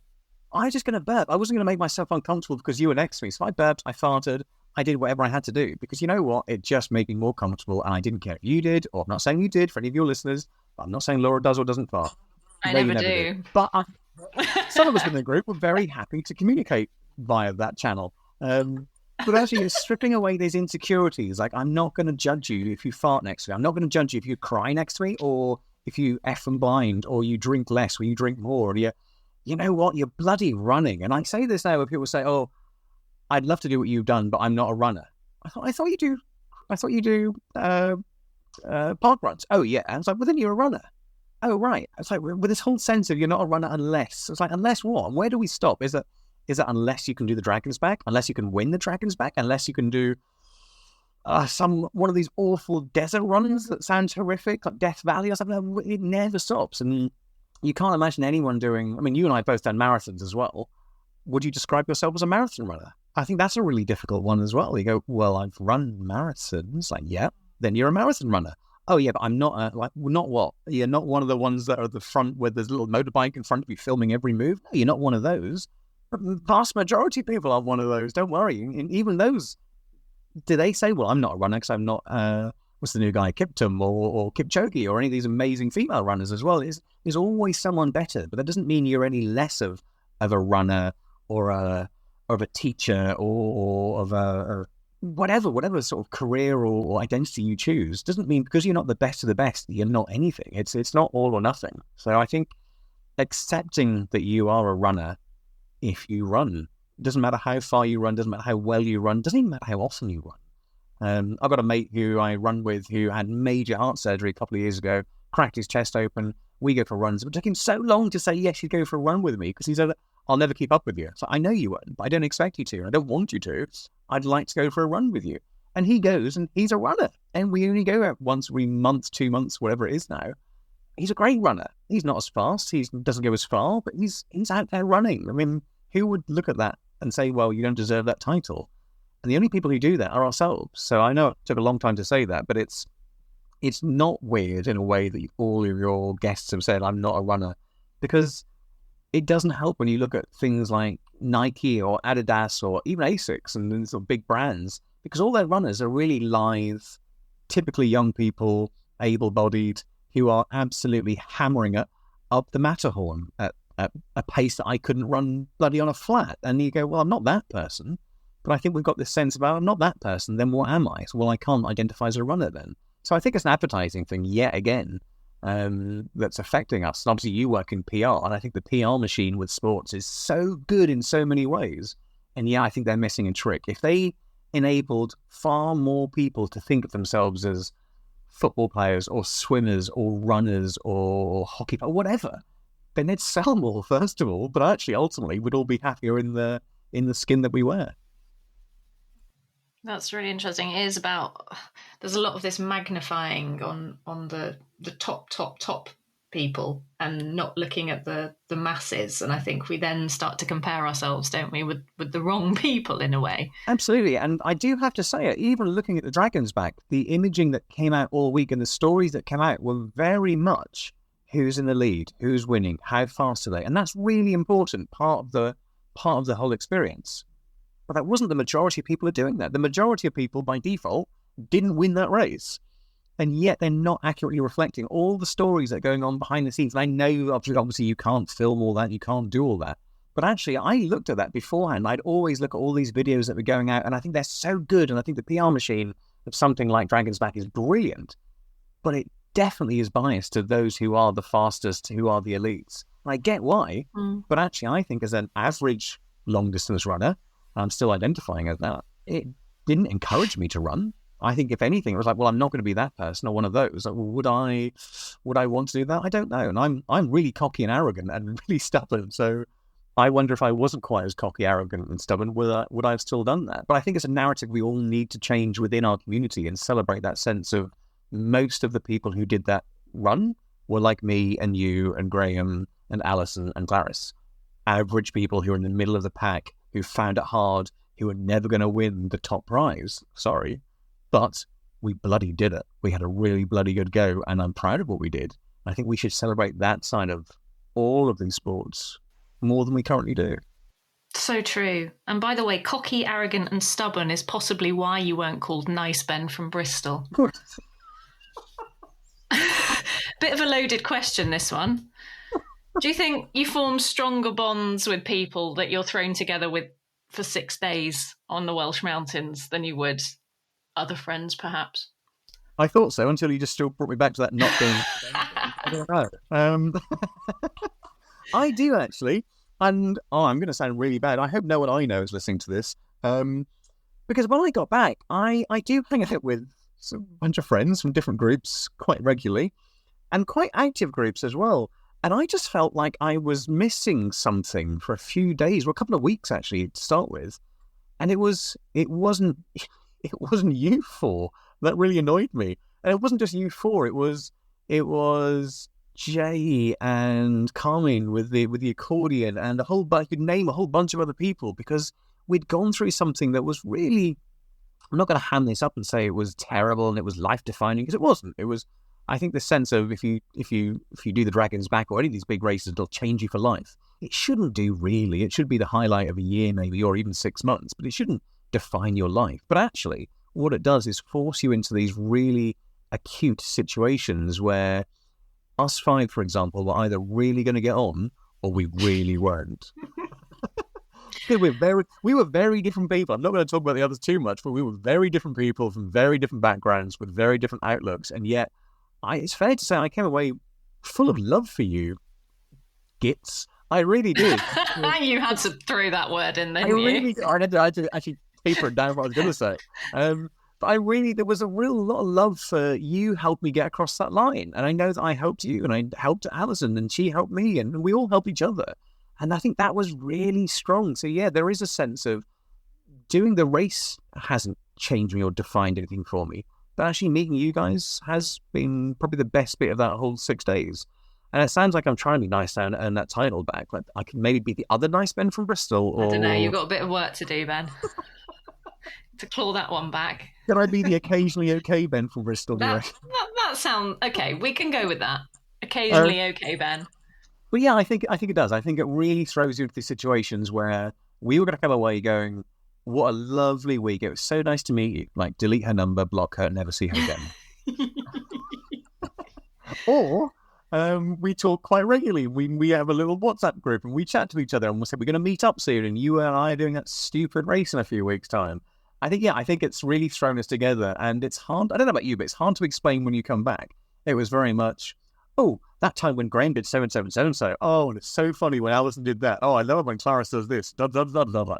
I was just going to burp. I wasn't going to make myself uncomfortable because you were next to me. So I burped, I farted, I did whatever I had to do. Because you know what? It just made me more comfortable, and I didn't care if you did, or I'm not saying you did for any of your listeners, but I'm not saying Laura does or doesn't fart. I never do. But some of us in the group were very happy to communicate via that channel. But actually, stripping away these insecurities, like I'm not going to judge you if you fart next to me. I'm not going to judge you if you cry next to me, or if you effing blind, or you drink less, or you drink more, or you know what? You're bloody running. And I say this now when people say, "Oh, I'd love to do what you've done, but I'm not a runner." I thought you do park runs. Oh yeah. And I was like, well, then you're a runner. Oh right. It's like with this whole sense of you're not a runner unless. It's like, unless what? Where do we stop? Is it unless you can do the Dragon's Back? Unless you can win the Dragon's Back? Unless you can do one of these awful desert runs that sounds horrific, like Death Valley or something? It never stops. And you can't imagine anyone doing. I mean, you and I both done marathons as well. Would you describe yourself as a marathon runner? I think that's a really difficult one as well. You go, well, I've run marathons. Like, yeah, then you're a marathon runner. Oh yeah, but I'm not not what? You're not one of the ones that are at the front where there's a little motorbike in front of you filming every move. No, you're not one of those. But the vast majority of people are one of those. Don't worry. And even those, do they say, well, I'm not a runner because I'm not, what's the new guy, Kiptum or Kipchoge or any of these amazing female runners as well. There's always someone better, but that doesn't mean you're any less of a runner or of a teacher or of a whatever sort of career or identity you choose. Doesn't mean because you're not the best of the best that you're not anything. It's not all or nothing. So I think accepting that you are a runner if you run, doesn't matter how far you run, doesn't matter how well you run, doesn't even matter how often you run. I've got a mate who I run with who had major heart surgery a couple of years ago, cracked his chest open. We go for runs. It took him so long to say yes, you'd go for a run with me because he said, I'll never keep up with you. So I know you won't, but I don't expect you to. And I don't want you to. I'd like to go for a run with you. And he goes and he's a runner. And we only go out once every month, 2 months, whatever it is now. He's a great runner. He's not as fast. He doesn't go as far, but he's out there running. I mean, who would look at that and say, well, you don't deserve that title? And the only people who do that are ourselves. So I know it took a long time to say that, but it's not weird in a way that all of your guests have said, I'm not a runner, because it doesn't help when you look at things like Nike or Adidas or even Asics and these sort of big brands, because all their runners are really lithe, typically young people, able-bodied, who are absolutely hammering it up the Matterhorn at a pace that I couldn't run bloody on a flat. And you go, well, I'm not that person. But I think we've got this sense about, I'm not that person, then what am I? So, well, I can't identify as a runner then. So I think it's an advertising thing yet again that's affecting us. And obviously you work in PR, and I think the PR machine with sports is so good in so many ways. And yeah, I think they're missing a trick. If they enabled far more people to think of themselves as football players or swimmers or runners or hockey or whatever, then they'd sell more, first of all, but actually ultimately we'd all be happier in the skin that we wear. That's really interesting. It is about, there's a lot of this magnifying on the top people and not looking at the masses. And I think we then start to compare ourselves, don't we, with the wrong people in a way. Absolutely. And I do have to say, even looking at the Dragon's Back, the imaging that came out all week and the stories that came out were very much who's in the lead, who's winning, how fast are they. And that's really important, part of the whole experience. But that wasn't the majority of people are doing that. The majority of people, by default, didn't win that race. And yet they're not accurately reflecting all the stories that are going on behind the scenes. And I know, obviously, you can't film all that, you can't do all that. But actually, I looked at that beforehand. I'd always look at all these videos that were going out, and I think they're so good. And I think the PR machine of something like Dragon's Back is brilliant. But it definitely is biased to those who are the fastest, who are the elites. And I get why. But actually, I think as an average long-distance runner, I'm still identifying as that, it didn't encourage me to run. I think if anything, it was like, well, I'm not going to be that person or one of those. Like, well, would I want to do that? I don't know. And I'm really cocky and arrogant and really stubborn. So I wonder if I wasn't quite as cocky, arrogant and stubborn, would I have still done that? But I think it's a narrative we all need to change within our community and celebrate that sense of most of the people who did that run were like me and you and Graham and Alison and Clarice. Average people who are in the middle of the pack, who found it hard, who are never going to win the top prize. Sorry. But we bloody did it. We had a really bloody good go, and I'm proud of what we did. I think we should celebrate that side of all of these sports more than we currently do. So true. And by the way, cocky, arrogant and stubborn is possibly why you weren't called Nice Ben from Bristol. Bit of a loaded question, this one. Do you think you form stronger bonds with people that you're thrown together with for 6 days on the Welsh mountains than you would other friends, perhaps? I thought so, until you just still brought me back to that not being... I don't know. I do, actually. And, I'm going to sound really bad. I hope no one I know is listening to this. Because when I got back, I do hang out with a bunch of friends from different groups quite regularly, and quite active groups as well. And I just felt like I was missing something for a few days, or a couple of weeks actually, to start with. And it wasn't you four that really annoyed me. And it wasn't just you four, it was Jay and Carmen with the accordion and I could name a whole bunch of other people, because we'd gone through something that was really, I'm not going to ham this up and say it was terrible and it was life defining, because it wasn't. It was, I think, the sense of if you do the Dragon's Back or any of these big races, it'll change you for life. It shouldn't do, really. It should be the highlight of a year maybe, or even 6 months, but it shouldn't define your life. But actually, what it does is force you into these really acute situations where us five, for example, were either really going to get on or we really weren't. We were very different people. I'm not going to talk about the others too much, but we were very different people from very different backgrounds with very different outlooks, and yet it's fair to say I came away full of love for you, Gits. I really did. You had to throw that word in there. I had to actually paper it down what I was going to say. But there was a real lot of love for you. Helped me get across that line, and I know that I helped you, and I helped Alison, and she helped me, and we all helped each other. And I think that was really strong. So yeah, there is a sense of doing the race hasn't changed me or defined anything for me. But actually meeting you guys has been probably the best bit of that whole 6 days. And it sounds like I'm trying to be nice now and earn that title back. Like I could maybe be the other nice Ben from Bristol. Or... I don't know, you've got a bit of work to do, Ben. To claw that one back. Can I be the occasionally okay Ben from Bristol? That sounds... Okay, we can go with that. Occasionally okay, Ben. But yeah, I think it does. I think it really throws you into these situations where we were going to come away going, what a lovely week. It was so nice to meet you. Like, delete her number, block her, never see her again. Or we talk quite regularly. We have a little WhatsApp group and we chat to each other and we say we're going to meet up soon and you and I are doing that stupid race in a few weeks' time. I think it's really thrown us together and it's hard. I don't know about you, but it's hard to explain when you come back. It was very much, oh, that time when Graham did so-and-so and so-and-so. Oh, and it's so funny when Alison did that. Oh, I love it when Clarence does this. Da, da, da, da, da.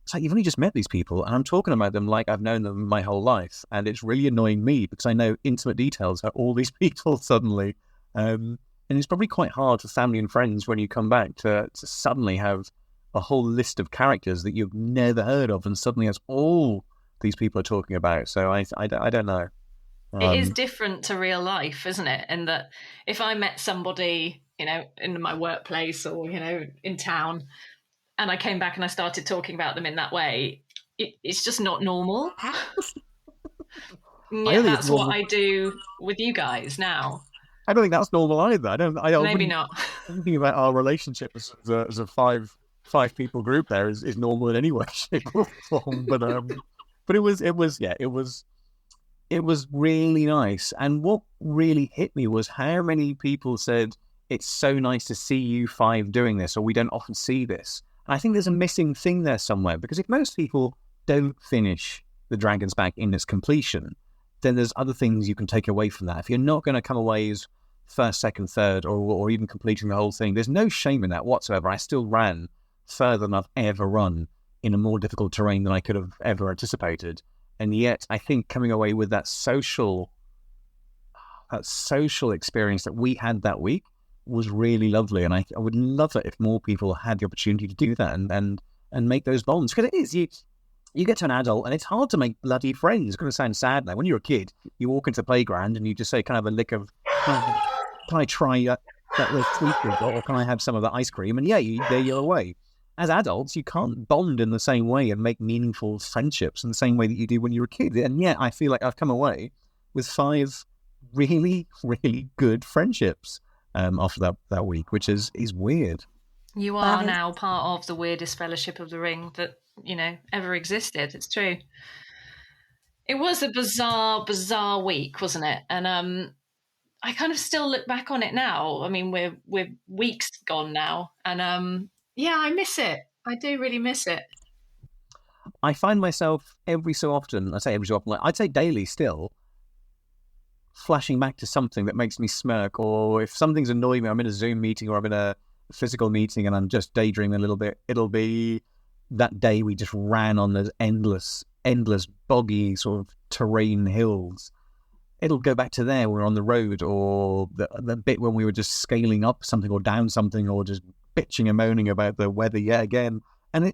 It's like you've only just met these people and I'm talking about them like I've known them my whole life. And it's really annoying me because I know intimate details about all these people suddenly. And it's probably quite hard for family and friends when you come back to suddenly have a whole list of characters that you've never heard of and suddenly that's all these people are talking about. So I don't know. It is different to real life, isn't it? In that if I met somebody, in my workplace or, in town, and I came back and I started talking about them in that way, it's just not normal. Yeah, that's what I do with you guys now. I don't think that's normal either. Maybe not. Thinking about our relationship as a five people group there is normal in any way, shape, or form. But it was really nice. And what really hit me was how many people said it's so nice to see you five doing this, or we don't often see this. And I think there's a missing thing there somewhere because if most people don't finish the Dragon's Back in its completion, then there's other things you can take away from that. If you're not going to come away as first, second, third, or even completing the whole thing, there's no shame in that whatsoever. I still ran further than I've ever run in a more difficult terrain than I could have ever anticipated. And yet, I think coming away with that social experience that we had that week was really lovely. And I would love it if more people had the opportunity to do that and make those bonds. Because it is, you get to an adult and it's hard to make bloody friends. It's going to sound sad now. When you're a kid, you walk into the playground and you just say, can I have a lick of, can I try that little sweet thing, or can I have some of that ice cream? And there you're away. As adults, you can't bond in the same way and make meaningful friendships in the same way that you do when you're a kid. And yet I feel like I've come away with 5 really, really good friendships after that week, which is weird. You are now part of the weirdest Fellowship of the Ring that, ever existed. It's true. It was a bizarre week, wasn't it? And I kind of still look back on it now. I mean, we're weeks gone now. And I miss it. I do really miss it. I find myself every so often, I'd say daily still, flashing back to something that makes me smirk, or if something's annoying me, I'm in a Zoom meeting or I'm in a physical meeting and I'm just daydreaming a little bit, it'll be that day we just ran on those endless boggy sort of terrain hills. It'll go back to there, we're on the road, or the bit when we were just scaling up something or down something, or just bitching and moaning about the weather yet again. And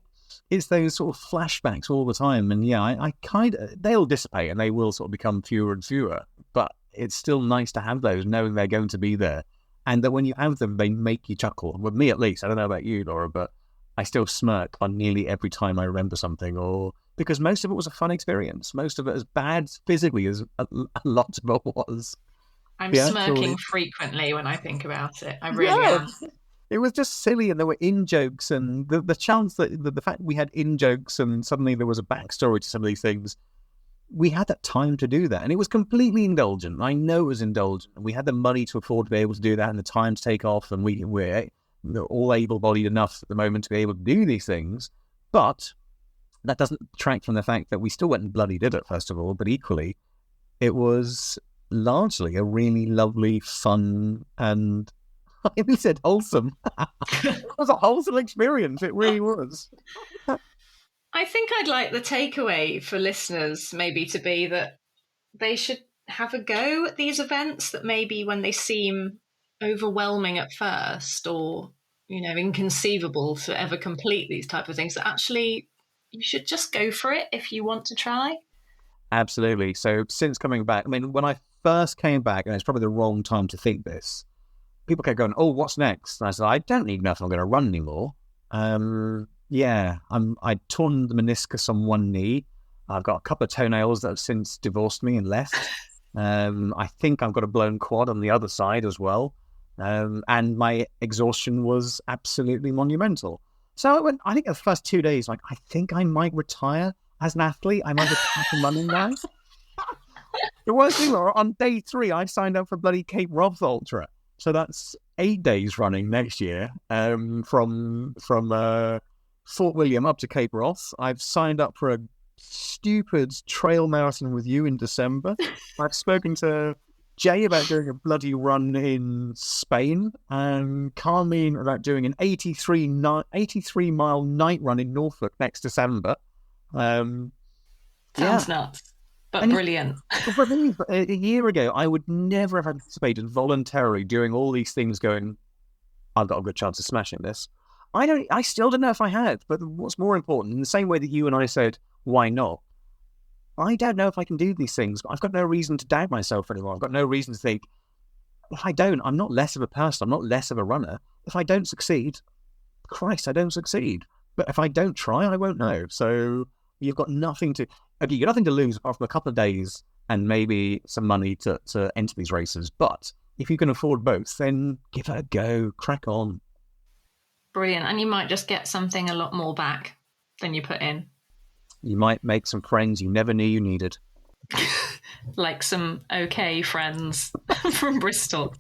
it's those sort of flashbacks all the time. And I kind of, they'll dissipate and they will sort of become fewer and fewer, but it's still nice to have those, knowing they're going to be there. And that when you have them, they make you chuckle. With me, at least. I don't know about you, Laura, but I still smirk on nearly every time I remember something, or because most of it was a fun experience. Most of it, as bad physically as a lot of it was. I'm smirking frequently when I think about it. I really am. It was just silly, and there were in-jokes, and the chance that the fact we had in-jokes and suddenly there was a backstory to some of these things, we had that time to do that, and it was completely indulgent. I know it was indulgent. We had the money to afford to be able to do that and the time to take off, and we're all able-bodied enough at the moment to be able to do these things, but that doesn't detract from the fact that we still went and bloody did it, first of all, but equally, it was largely a really lovely, fun, and I even said wholesome. It was a wholesome experience. It really was. I think I'd like the takeaway for listeners maybe to be that they should have a go at these events that maybe when they seem overwhelming at first or, inconceivable to ever complete these type of things, that actually you should just go for it if you want to try. Absolutely. So since coming back, when I first came back, and it's probably the wrong time to think this, people kept going, oh, what's next? And I said, I don't need nothing. I'm going to run anymore. I torn the meniscus on one knee. I've got a couple of toenails that have since divorced me and left. I think I've got a blown quad on the other side as well. And my exhaustion was absolutely monumental. So I think the first 2 days, I think I might retire as an athlete. I might retire from running now. The worst thing, Laura, on day 3, I signed up for bloody Cape Wrath Ultra. So that's 8 days running next year, from Fort William up to Cape Wrath. I've signed up for a stupid trail marathon with you in December. I've spoken to Jay about doing a bloody run in Spain, and Carmine about doing an 83-mile night run in Norfolk next December. Sounds nuts, but And brilliant. For me, a year ago, I would never have anticipated voluntarily doing all these things going, I've got a good chance of smashing this. I still don't know if I had, but what's more important, in the same way that you and I said, why not? I don't know if I can do these things, but I've got no reason to doubt myself anymore. I've got no reason to think, if I don't, I'm not less of a person. I'm not less of a runner. If I don't succeed, Christ, I don't succeed. But if I don't try, I won't know. So you've got nothing to lose apart from a couple of days and maybe some money to enter these races. But if you can afford both, then give it a go. Crack on. Brilliant. And you might just get something a lot more back than you put in. You might make some friends you never knew you needed. Like some okay friends from Bristol.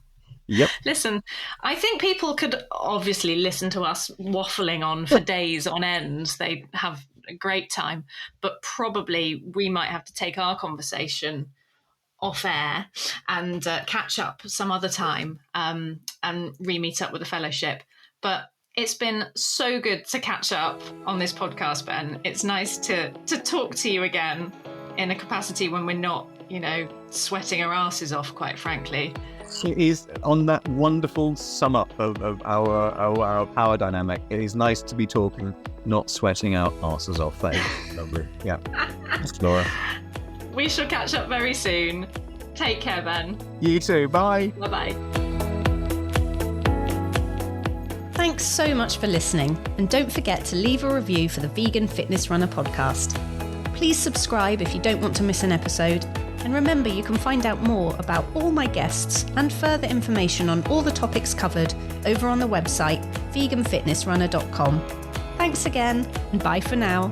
Yep. Listen, I think people could obviously listen to us waffling on for days on end. They have a great time, but probably we might have to take our conversation off air and catch up some other time and re-meet up with the fellowship. But it's been so good to catch up on this podcast, Ben. It's nice to talk to you again in a capacity when we're not, sweating our asses off, quite frankly. It is on that wonderful sum up of our power dynamic. It is nice to be talking, not sweating our asses off. That is lovely. Yeah. Thanks, Laura. We shall catch up very soon. Take care, Ben. You too. Bye. Bye-bye. Thanks so much for listening, and don't forget to leave a review for the Vegan Fitness Runner podcast. Please subscribe if you don't want to miss an episode, and remember you can find out more about all my guests and further information on all the topics covered over on the website veganfitnessrunner.com. Thanks again, and bye for now.